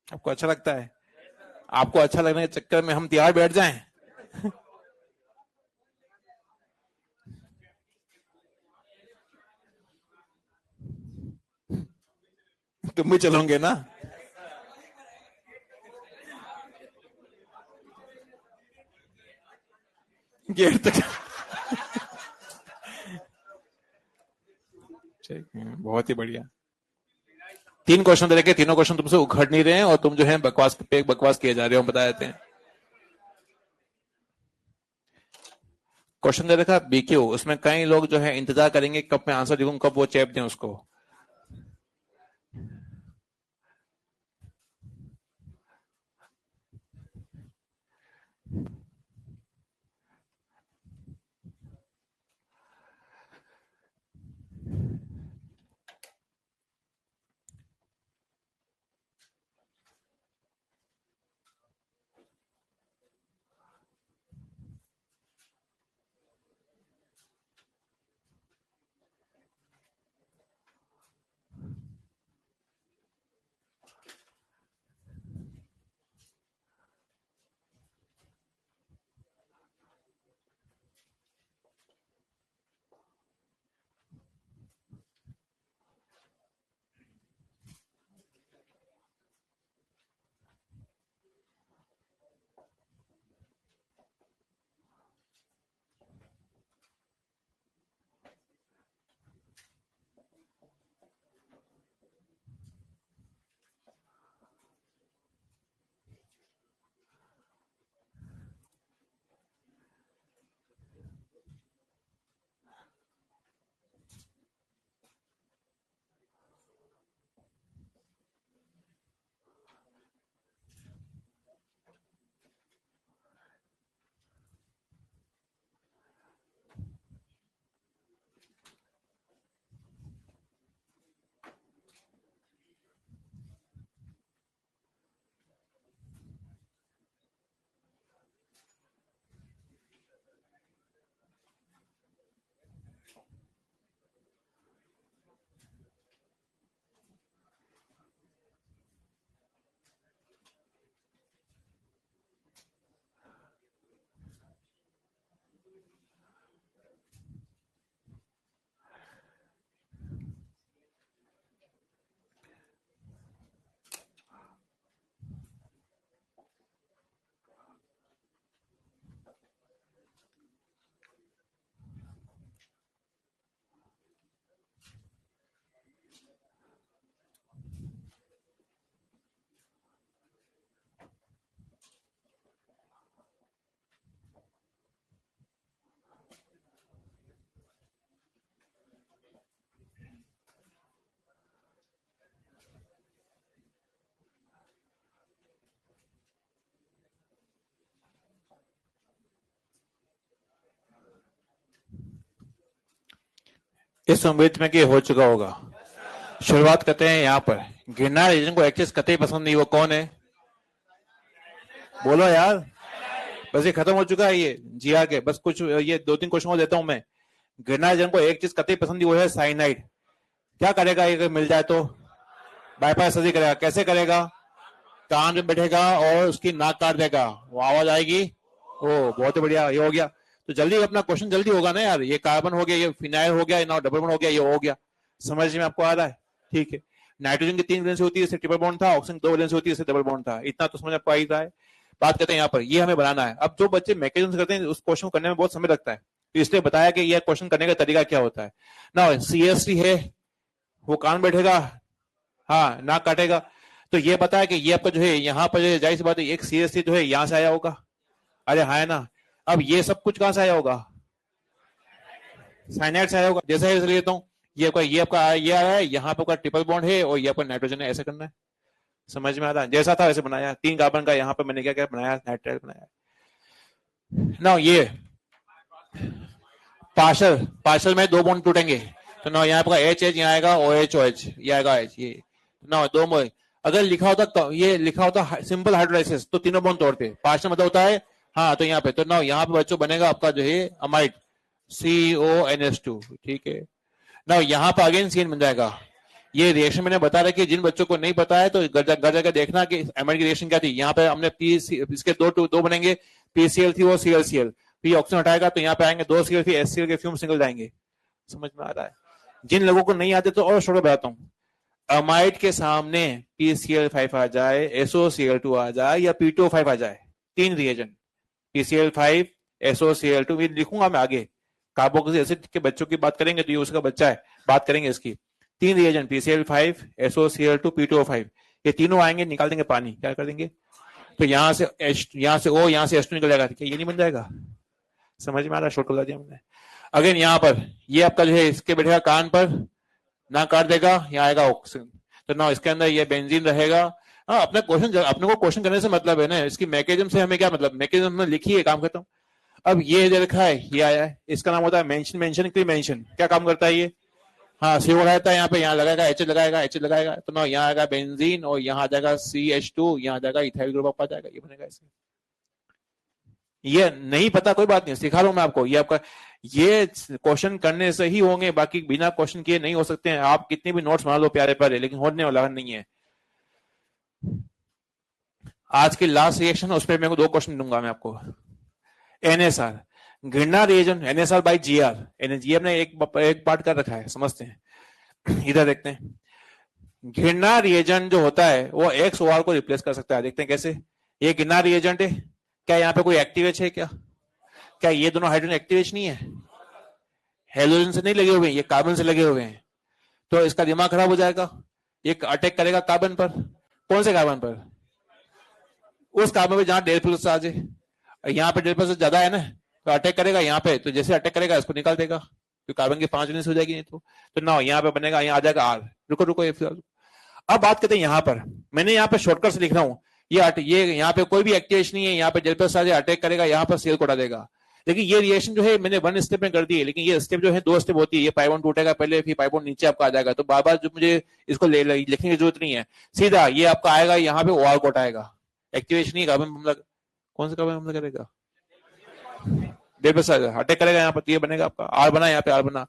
आपको अच्छा लगता है? आपको अच्छा लगने के चक्कर में हम तिहाड़ बैठ जाएं? तुम भी चलोगे ना? गेट तक। बहुत ही बढ़िया। 3 क्वेश्चन दे रखे, तीनों क्वेश्चन तुमसे उखड़ नहीं रहे हैं और तुम जो है बकवास पे बकवास किए जा रहे हो, हम बता देते हैं। क्वेश्चन दे रखा बीक्यू, उसमें कई लोग जो है इंतजार करेंगे कब मैं आंसर दूं, कब वो चैप दें उसको। इस उम्मीद में कि हो चुका होगा। शुरुआत करते हैं यहाँ पर। गिरनार रीजन को एक चीज कतई पसंद नहीं, वो कौन है? बोलो यार। बस ये खत्म हो चुका है, ये जीआर के बस कुछ ये 2-3 क्वेश्चन और देता हूं मैं। गिरनार रीजन को एक चीज कतई पसंद नहीं, वो है साइनाइड। क्या करेगा ये अगर मिल जाए तो? बाईपास सर्जरी करेगा। कैसे करेगा? कान में बैठेगा और उसकी नाक काट देगा, वो आवाज आएगी। ओ बहुत ही बढ़िया, ये हो गया। तो जल्दी अपना क्वेश्चन जल्दी होगा ना यार। ये कार्बन हो गया, ये फिनाइल हो गया, ना डबल बॉन्ड हो गया, ये हो गया। समझ में आपको आ रहा है? ठीक है। नाइट्रोजन की 3 वैलेंसी होती है, इससे ट्रिपल बॉन्ड था। ऑक्सीजन 2 वैलेंसी होती है, इससे डबल बॉन्ड था। इतना तो समझ आपको आ ही रहा है। बात करते हैं यहाँ पर, ये हमें बनाना है। अब जो बच्चे मैकेनिज्म करते हैं उस क्वेश्चन करने में बहुत समय लगता है, तो इसलिए बताया कि यह क्वेश्चन करने का तरीका क्या होता है ना। CST है, वो कान बैठेगा, हाँ नाक काटेगा। तो ये बताया कि ये आपका जो है यहाँ पर जाहिर सी बात है एक CST जो है यहाँ से आया होगा। अरे हाँ है ना। अब ये सब कुछ कहां से आया होगा? साइनाइड से आया होगा। जैसा है लेता हूँ, ये आपका ये आया है, यहाँ पे आपका ट्रिपल बॉन्ड है और ये आपका नाइट्रोजन है, ऐसे करना है। समझ में आता है? जैसा था वैसे बनाया। 3 कार्बन का यहाँ पे मैंने क्या क्या बनाया, नाइट्राइल बनाया ना। ये पार्शल पार्शल में 2 बॉन्ड टूटेंगे, तो ना यहाँ पर एच एच यहाँ आएगा, ओ एच ये आएगा एच, ये ना दो मोल, अगर लिखा होता ये लिखा होता सिंपल हाइड्रोलाइसिस तो तीनों बॉन्ड तोड़ते, पांच नंबर होता है। हाँ तो यहाँ पे तो ना यहाँ पे बच्चों बनेगा आपका जो है अमाइड CONS2, ठीक है ना। यहाँ पे अगेन CN बन जाएगा। ये रिएक्शन मैंने बता रहा कि जिन बच्चों को नहीं पता है तो घर जाकर देखना कि एमाइड की रिएक्शन क्या थी। यहाँ पे हमने इसके दो बनेंगे, PCl थी वो ClCl, फिर ऑक्सीजन हटाएगा तो यहाँ पे आएंगे दो Cl, फिर HCl के फ्यूम्स निकल जाएंगे। समझ में आ रहा है? जिन लोगों को नहीं आते तो और छोटा बताता हूँ, अमाइड के सामने PCl5 आ जाए, SOCl2 आ जाए या P2O5 आ जाए, तीन रिएजेंट PCl5 SOCl2 ये लिखूंगा मैं आगे, कार्बोक्सिलिक एसिड के बच्चों की बात करेंगे तो ये उसका बच्चा है, बात करेंगे इसकी। तीन रिएजेंट PCl5 SOCl2 P2O5, ये तीनों आएंगे निकाल देंगे पानी, क्या कर देंगे तो यहाँ से O, यहाँ से H2 निकल जाएगा, क्या ये नहीं बन जाएगा? समझ में आ रहा? शॉर्ट कर दिया हमने। अगेन यहाँ पर ये आपका जो है इसके बैठेगा कान पर, ना काट देगा, यहाँ आएगा ऑक्सीजन, तो ना इसके अंदर ये बेंजीन रहेगा। हाँ अपने को क्वेश्चन करने से मतलब है ना, इसकी मैकेनिज्म से हमें क्या मतलब, मैकेनिज्म में लिखी है, काम करता हूँ। अब ये दे रखा है, ये आया है, इसका नाम होता है मेंशन, मेंशन के लिए मेंशन क्या काम करता है ये? हाँ CO रहता है यहाँ पे, यहाँ लगाएगा HH लगाएगा तो ना यहाँ आएगा बेंजीन और यहाँ आ जाएगा CH2, यहाँ आ जाएगा इथाइल ग्रुप आ जाएगा, ये बनेगा इसमें। ये नहीं पता कोई बात नहीं, सिखा रहा हूं मैं आपको, ये आपका ये क्वेश्चन करने से ही होंगे, बाकी बिना क्वेश्चन किए नहीं हो सकते हैं। आप कितने भी नोट्स बना लो प्यारे प्यारे, लेकिन होने वाला नहीं है। आज की लास्ट रिएक्शन उस पर मैं दो क्वेश्चन दूंगा मैं आपको। NSR घृणा रिएजेंट, NSR बाई GR, जी ने एक पार्ट कर रखा है, समझते हैं। इधर देखते हैं, घृणा रिएजेंट जो होता है वो XOR को रिप्लेस कर सकता है, देखते हैं कैसे। ये घृणा रिएजेंट है, क्या यहाँ पे कोई एक्टिव है क्या? क्या ये दोनों हाइड्रोजन एक्टिव नहीं है? हेलोजन से नहीं लगे हुए हैं, ये कार्बन से लगे हुए हैं, तो इसका दिमाग खराब हो जाएगा। ये अटैक करेगा कार्बन पर, कौन से कार्बन पर? उस कार्बन पे जहां डेल प्लस आ जाए, यहाँ पे डेल प्लस ज्यादा है ना, तो अटैक करेगा यहाँ पे, तो जैसे अटैक करेगा इसको निकाल देगा, तो कार्बन की 5 यूनिट हो जाएगी नहीं तो ना यहाँ पे बनेगा, यहाँ आ जाएगा R। रुको रुको ये अब बात करते हैं यहाँ पर, मैंने यहाँ पे शॉर्टकट से लिख रहा हूँ, ये यहाँ पे कोई भी एक्टिवेशन नहीं है, यहाँ पे डेल प्लस आ जाए अटैक करेगा, यहाँ पर सेल को उड़ा देगा। लेकिन ये रिएक्शन जो है मैंने वन स्टेप में कर दी है, लेकिन ये स्टेप जो है दो स्टेप होती है, ये पाई बॉन्ड टूटेगा पहले, फिर पाई बॉन्ड नीचे आपका आ जाएगा, तो बार बार जो मुझे इसको लिखने की जरूरत नहीं है, सीधा ये आपका आएगा यहाँ पे OR कोट आएगा, एक्टिवेशन नहीं, कार्बन हमला, कौन सा कार्बन हमला करेगा? डेल प्लस अटैक करेगा यहाँ पर, ये बनेगा आपका R बना, यहाँ पे R बना,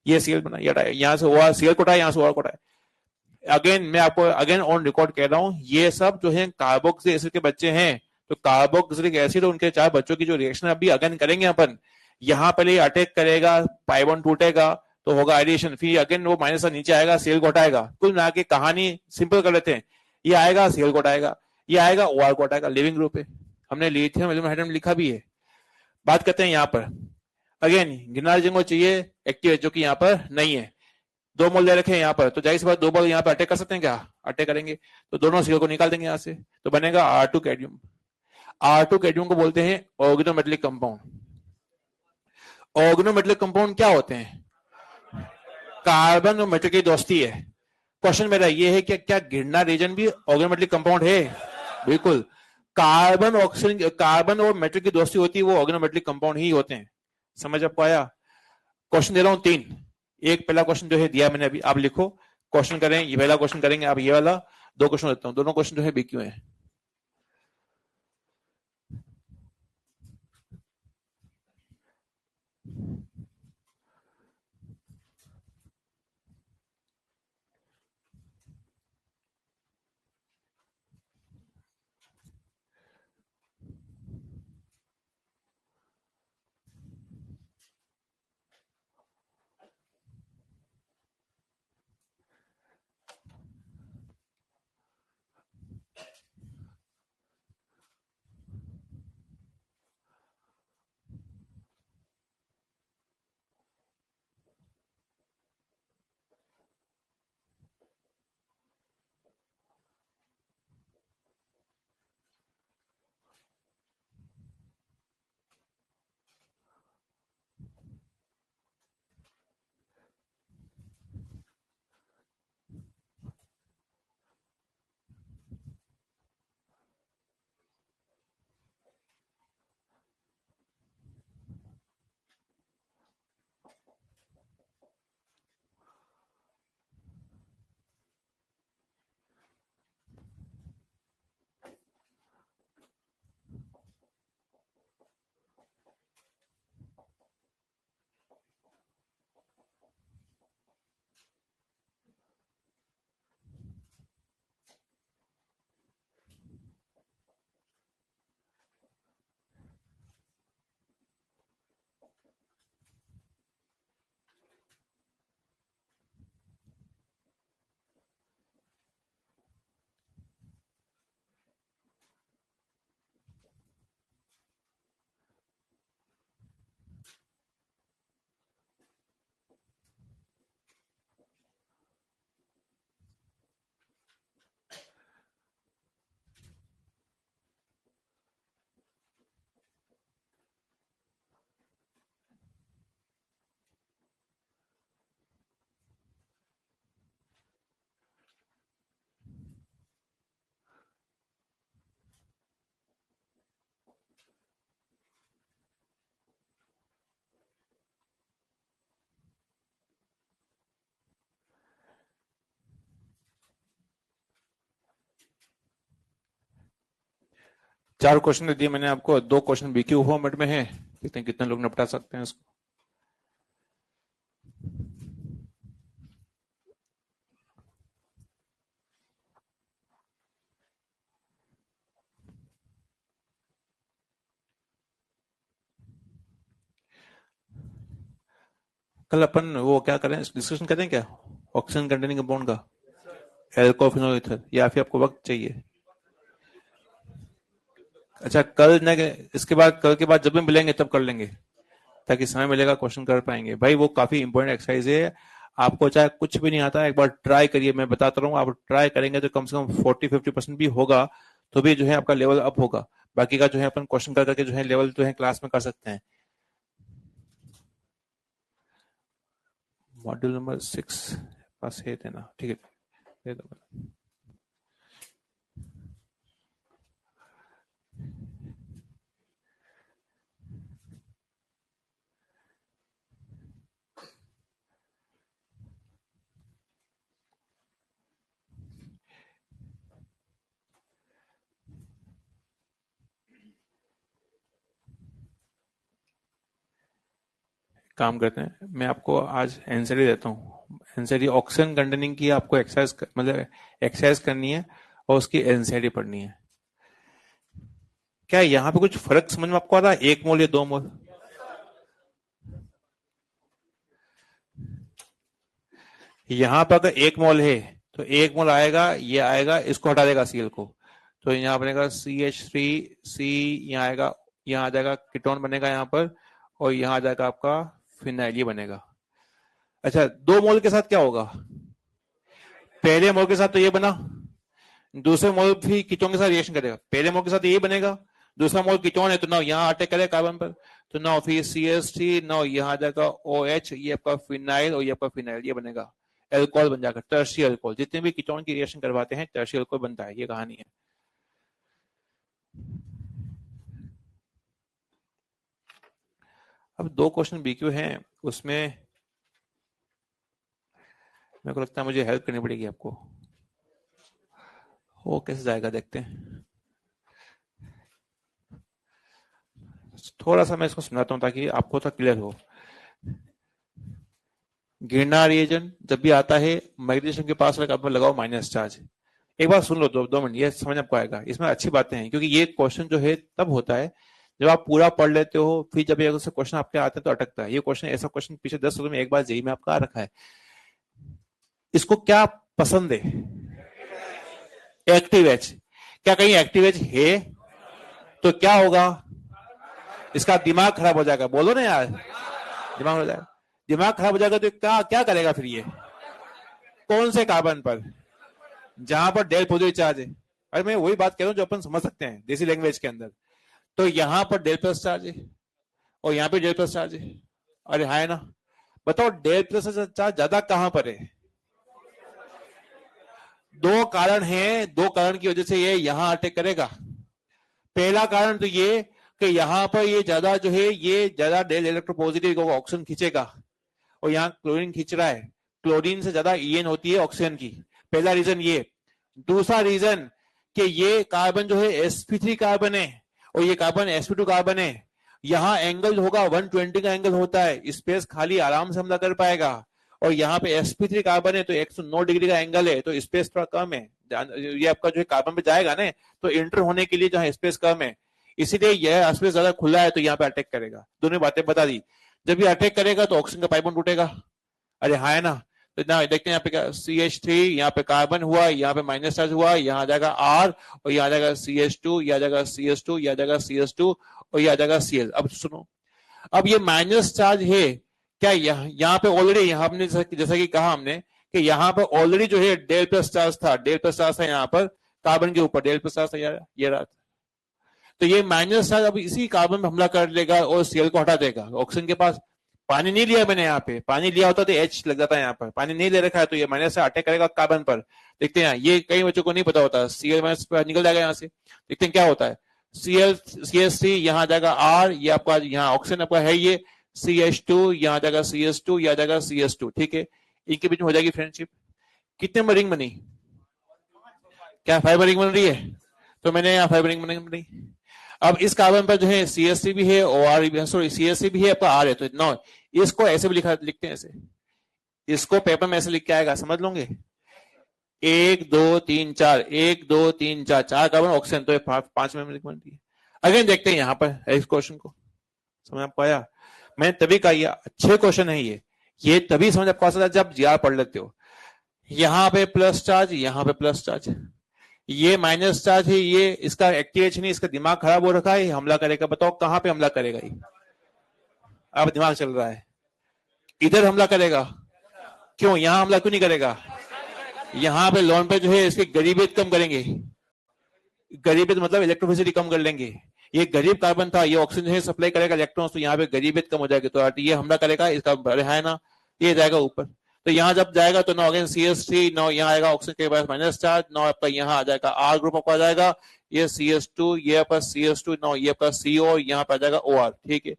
ये सीएल बना, यहाँ से OR सीएल कोट आया, यहाँ से OR कोट आया। अगेन मैं आपको अगेन ऑन रिकॉर्ड कह रहा हूं, ये सब जो है कार्बोक्सिलिक एसिड के बच्चे हैं, तो कार्बोक्सिलिक एसिड उनके चार बच्चों की जो रिएक्शन अभी अगेन करेंगे अपन, यहाँ पहले अटैक करेगा, पाई बॉन्ड टूटेगा तो होगा एडिशन, फिर अगेन वो माइनस से नीचे आएगा, सेल घटाएगा, कुल मिला के कहानी सिंपल कर लेते हैं, ये आएगा सेल घटाएगा, ये आएगा OR घटाएगा, लिविंग ग्रुप है, हमने लिथियम एल्यूमिनियम हाइड्रोजन लिखा भी है। बात करते हैं यहाँ पर, अगेन गिनार्जिंग को चाहिए एक्टिव, जो कि यहाँ पर नहीं है, दो मोल दे रखे हैं यहाँ पर, तो जाहिर सी बात दो मोल यहाँ पर अटैक कर सकते हैं क्या? अटैक करेंगे, तो दोनों सीओ को निकाल देंगे यहाँ से, तो बनेगा R2 कैडमियम। R2 कैडमियम को बोलते हैं ऑर्गेनोमेटेलिक कंपाउंड। ऑर्गेनोमेटेलिक कंपाउंड क्या होते हैं? कार्बन और मेटल की दोस्ती है। क्वेश्चन मेरा ये है कि क्या घृणा रीजन भी ऑर्गेनोमेटेलिक कंपाउंड है? बिल्कुल, कार्बन ऑक्सीजन, कार्बन और मेटल की दोस्ती होती है, वो ऑर्गेनोमेटेलिक कंपाउंड ही होते हैं। समझ आपको आया? क्वेश्चन दे रहा हूं तीन, एक पहला क्वेश्चन जो है दिया मैंने अभी, आप लिखो, क्वेश्चन करें, ये पहला क्वेश्चन करेंगे आप, ये वाला दो क्वेश्चन देता हूं, दोनों क्वेश्चन जो है BQ है। 4 क्वेश्चन दे दिए मैंने आपको, 2 क्वेश्चन बीक्यू फॉर्मेट में है, देखते हैं कितने लोग निपटा सकते हैं इसको। कल अपन वो क्या करें, डिस्कशन करें क्या, ऑक्सीजन कंटेनिंग कंपाउंड का, एल्कोहल फिनोल ईथर, या फिर आपको वक्त चाहिए? अच्छा कल न, इसके बाद कल के बाद जब भी मिलेंगे तब कर लेंगे, ताकि समय मिलेगा क्वेश्चन कर पाएंगे। भाई वो काफी इंपॉर्टेंट एक्सरसाइज है, आपको चाहे कुछ भी नहीं आता एक बार ट्राई करिए, मैं बताता रहूँ, आप ट्राई करेंगे तो कम से कम 40-50% भी होगा, तो भी जो है आपका लेवल अप होगा। बाकी का जो है अपन क्वेश्चन कर करके जो है लेवल जो है क्लास में कर सकते हैं। मॉड्यूल नंबर 6 पास है देना, ठीक है, दे दो। काम करते हैं, मैं आपको आज एनसीडी देता हूँ, एनसीडी ऑक्सीजन कंटेनिंग की आपको एक्सरसाइज, मतलब एक्सरसाइज करनी है और उसकी एनसीडी पढ़नी है। क्या यहाँ पे कुछ फर्क समझ में आपको आ रहा है, 1 मोल या 2 मोल? यहाँ पर अगर 1 मोल है तो 1 मोल आएगा, ये आएगा, इसको हटा देगा सीएल को, तो यहाँ बनेगा CH3C, यहाँ आएगा, यहाँ आ जाएगा कीटोन बनेगा यहाँ पर, और यहाँ आ जाएगा आपका फिनाइल, ये बनेगा। अच्छा 2 मोल के साथ क्या होगा, पहले मोल के साथ तो ये बना, दूसरे मोल भी कीटोन के साथ रिएक्शन करेगा, पहले मोल के साथ ये बनेगा, दूसरा मोल कीटोन है तो ना यहाँ अटैक करेगा कार्बन पर, तो ना फिर CH3, ना यहाँ आ जाएगा OH, ये आपका फिनाइल, और ये आपका फिनाइल, ये बनेगा एल्कोहल बन जाएगा, टर्शियरी एल्कोहल। जितने भी कीटोन की रिएक्शन करवाते हैं टर्शियरी एल्कोहल बनता है, ये कहानी है। अब 2 क्वेश्चन बीक्यू हैं, उसमें मेरे को लगता है मुझे हेल्प करनी पड़ेगी आपको, वो कैसे जाएगा देखते हैं। थोड़ा सा मैं इसको सुनाता हूँ ताकि आपको तो क्लियर हो। गिरना रिएजन जब भी आता है, मैग्नीशियम के पास लगाओ माइनस चार्ज। एक बार सुन लो, 2 मिनट, ये समझ आपको आएगा, इसमें अच्छी बातें हैं, क्योंकि ये क्वेश्चन जो है तब होता है जब आप पूरा पढ़ लेते हो, फिर जब ऐसे क्वेश्चन आपके आते हैं तो अटकता है। ये क्वेश्चन, ऐसा क्वेश्चन पिछले 10 सालों में एक बार जेईई में आपका आ रखा है। इसको क्या पसंद है, एक्टिव एच, क्या कहीं एक्टिव एच है तो क्या होगा, इसका दिमाग खराब हो जाएगा, बोलो ना यार, दिमाग हो जाएगा, दिमाग खराब हो जाएगा तो क्या क्या करेगा फिर ये, कौन से कार्बन पर, जहां पर डेल पॉजिटिव चार्ज है। अरे मैं वही बात कह रहा हूँ जो अपन समझ सकते हैं देसी लैंग्वेज के अंदर, तो यहाँ पर डेल प्लस चार्ज है और यहाँ पे डेल प्लस चार्ज है, अरे हाँ है ना, बताओ डेल प्लस चार्ज ज्यादा कहां पर है? 2 कारण हैं, 2 कारण की वजह से ये यहां अटैक करेगा। पहला कारण तो ये कि यहां पर ये ज्यादा जो है, ये ज्यादा डेल इलेक्ट्रोपॉजिटिव ऑक्सीजन खींचेगा, और यहाँ क्लोरीन खींच रहा है, क्लोरीन से ज्यादा ईएन होती है ऑक्सीजन की, पहला रीजन ये। दूसरा रीजन कि ये कार्बन जो है sp3 कार्बन है और ये कार्बन sp2 कार्बन है, यहाँ एंगल होगा 120 का एंगल होता है, स्पेस खाली आराम से हमला कर पाएगा, और यहाँ पे sp3 कार्बन है तो 109 डिग्री का एंगल है, तो स्पेस थोड़ा कम है, ये आपका जो है कार्बन पे जाएगा ना, तो इंटर होने के लिए जहाँ स्पेस कम है, इसीलिए यह स्पेस ज्यादा खुला है तो यहाँ पे अटैक करेगा। दोनों बातें बता दी, जब ये अटैक करेगा तो ऑक्सीजन का पाइप टूटेगा, अरे हाँ है ना, तो ना देखते हैं यहाँ पे CH3, यहाँ पे कार्बन हुआ, यहाँ पे माइनस चार्ज हुआ, यहाँ आ जाएगा R, और यहाँ आ जाएगा CH2, यहाँ आ जाएगा CH2, यहाँ आ जाएगा CH2, और यहाँ आ जाएगा Cl। अब सुनो, अब ये माइनस चार्ज है क्या, यहाँ पे ऑलरेडी, यहाँ हमने जैसा कि कहा हमने कि यहाँ पर ऑलरेडी जो है डेल प्लस चार्ज था, डेल प्लस चार्ज था यहाँ पर कार्बन के ऊपर, डेल प्लस चार्ज था ये रहा, तो ये माइनस चार्ज अब इसी कार्बन में हमला कर लेगा और Cl को हटा देगा। ऑक्सीजन के पास पानी नहीं लिया मैंने, यहाँ पे पानी लिया होता तो H लग जाता है, यहाँ पर पानी नहीं ले रखा है तो ये माइनस से अटैक करेगा कार्बन पर। देखते हैं, ये कई बच्चों को नहीं पता होता, Cl माइनस निकल जाएगा यहाँ से, देखते हैं क्या होता है, CH3 यहाँ आ जाएगा R, ये आपका यहाँ ऑक्सीजन आपका है, ये CH2 यहाँ आ जाएगा CH2, यहाँ आ जाएगा CH2, ठीक है, इनके बीच में हो जाएगी फ्रेंडशिप। कितने नंबर बनी, क्या 5 रिंग बन रही है, तो मैंने यहाँ 5 रिंग बनी, अब इस कार्बन पर जो है CH3 भी है, OR भी, सॉरी CH3 भी है, आपका R है, तो नो इसको ऐसे भी लिखते हैं ऐसे, इसको पेपर में ऐसे लिख के आएगा, समझ लोगे 1 2 3 4, 1 2 3 4, 4 कार्बन ऑक्सीजन, तो 5 में बनती है। अगेन देखते हैं यहाँ पर इस क्वेश्चन को, समझ आपको आया? मैंने तभी कहा ये अच्छे क्वेश्चन है, ये तभी समझ आपको आ सकता है जब जीआर पढ़ लेते हो। यहाँ पे प्लस चार्ज, यहाँ पे प्लस चार्ज, ये माइनस चार्ज है, ये इसका एक्टिवेशन नहीं, इसका दिमाग खराब हो रखा है, हमला करेगा। बताओ कहां पे हमला करेगा ये? अब दिमाग चल रहा है, इधर हमला करेगा, क्यों यहां हमला क्यों नहीं करेगा? यहां पे लोन पे जो है इसकी गरीबियत कम करेंगे, गरीबियत मतलब इलेक्ट्रोफिसिटी कम कर लेंगे। ये गरीब कार्बन था, ये ऑक्सीजन है सप्लाई करेगा इलेक्ट्रॉन्स, तो यहाँ पे गरीबियत कम हो जाएगी, तो ये हमला करेगा, इसका है ना, ये जाएगा ऊपर, तो यहाँ जब जाएगा तो नो अगेन CH3, नो यहाँ आएगा ऑक्सीजन के पास माइनस चार्ज, नो आपका यहाँ आ जाएगा R ग्रुप आपका आ जाएगा, ये CH2, ये आपका CH2, नो ये आपका CO, यहाँ पे आ जाएगा OR, ठीक है।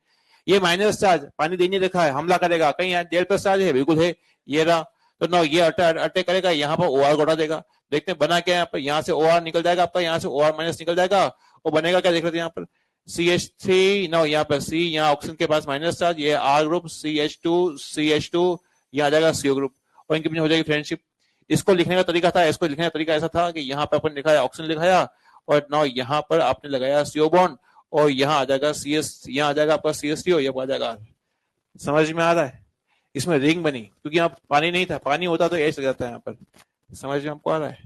ये माइनस चार्ज पानी देने रखा है, हमला करेगा, कहीं यहाँ डेल प्लस चार्ज है, बिल्कुल है, ये रहा, तो नो ये अटैक करेगा, यहाँ पर OR को हटा देगा। देखते हैं बना क्या है, यहाँ से OR निकल जाएगा आपका, यहाँ से OR माइनस निकल जाएगा, और बनेगा क्या देख रहे थे यहाँ पर CH3, नो यहाँ पर C, यहाँ ऑक्सीजन के पास माइनस चार्ज, ये R ग्रुप, CH2 यहाँ आ जाएगा CO ग्रुप, और इनके बीच हो जाएगी फ्रेंडशिप। इसको लिखने का तरीका था, इसको लिखने का तरीका ऐसा था कि यहाँ पे अपन लिखा ऑक्सीजन लिखाया, और नाउ यहाँ पर आपने लगाया CO बॉन्ड, और यहाँ आ जाएगा CS, यहाँ आ जाएगा आपका CH3, और यहाँ आ जाएगा R। समझ में आ रहा है? इसमें रिंग बनी, क्योंकि यहाँ पानी नहीं था, पानी होता तो ऐसे जाता है यहाँ पर। समझ में आपको आ रहा है?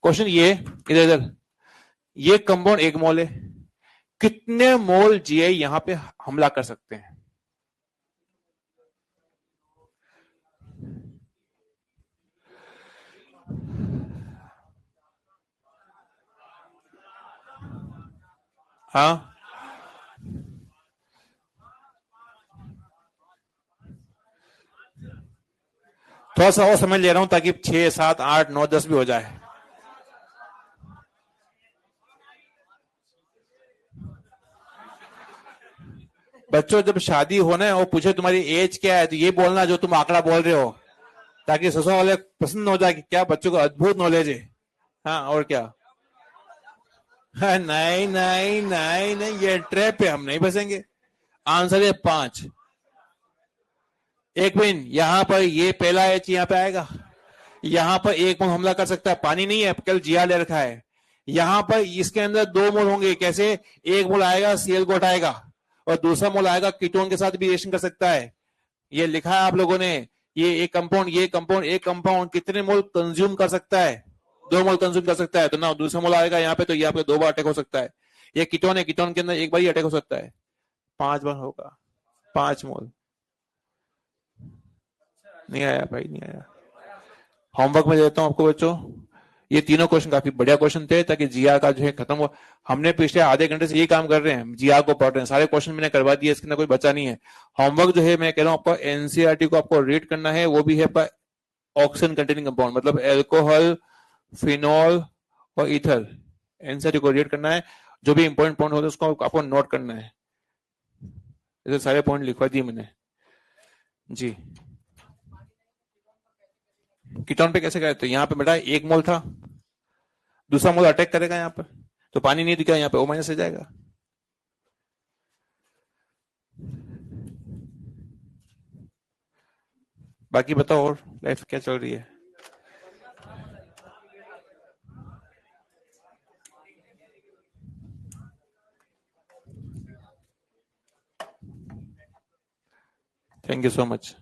क्वेश्चन ये इधर इधर, ये कंपाउंड 1 मोल है, कितने मोल GI यहाँ पे हमला कर सकते हैं? हाँ, थोड़ा सा और समझ ले रहा हूं ताकि 6 7 8 9 10 भी हो जाए। बच्चों जब शादी हो ना, वो पूछे तुम्हारी एज क्या है, तो ये बोलना जो तुम आंकड़ा बोल रहे हो, ताकि ससुर वाले पसंद हो जाए कि क्या बच्चों को अद्भुत नॉलेज है। हाँ, और क्या? हाँ, नहीं नहीं नहीं नहीं, ये ट्रैप पे हम नहीं फंसेंगे। आंसर है 5। एक मिनट, यहाँ पर ये पहला एच यहाँ पे आएगा, यहाँ पर 1 मोल हमला कर सकता है, पानी नहीं है, कल GR ले रखा है। यहाँ पर इसके अंदर 2 मोल होंगे, कैसे? 1 मोल आएगा Cl को हटाएगा, और दूसरा मोल आएगा कीटोन के साथ भी रिएक्शन कर सकता है। ये लिखा है आप लोगों ने, ये एक कंपाउंड, एक कंपाउंड कितने मोल कंज्यूम कर सकता है? 2 मोल कंज्यूम कर सकता है, तो ना दूसरा मोल आएगा यहाँ पे, तो यहाँ पे 2 बार अटैक हो सकता है। ये कीटोन है, कीटोन के अंदर 1 बार ही अटैक हो सकता है, 5 बार होगा, 5 मोल। नहीं आया भाई, नहीं आया। होमवर्क में देता हूं आपको बच्चों, ये तीनों क्वेश्चन काफी बढ़िया क्वेश्चन थे, ताकि GR का जो है खत्म हो। हमने पिछले आधे घंटे से ये काम कर रहे हैं, GR को पढ़ रहे हैं, सारे क्वेश्चन मैंने करवा दिए, इसके अंदर कोई बचा नहीं है। होमवर्क जो है मैं कह रहा हूँ आपको, NCERT को आपको रीड करना है, वो भी है ऑक्सीजन कंटेनिंग कंपाउंड, मतलब एल्कोहल, फिनॉल और ईथर। NCERT को रीड करना है, जो भी इंपॉर्टेंट पॉइंट होते हैं उसको आपको नोट करना है। इधर सारे पॉइंट लिखवा दिए मैंने जी। कीटोन पे कैसे गए? तो यहाँ पे बेटा 1 मोल था, दूसरा मोल अटैक करेगा यहाँ पर, तो पानी नहीं दिखा, यहाँ पे O- से जाएगा। बाकी बताओ और लाइफ क्या चल रही है? Thank you so much.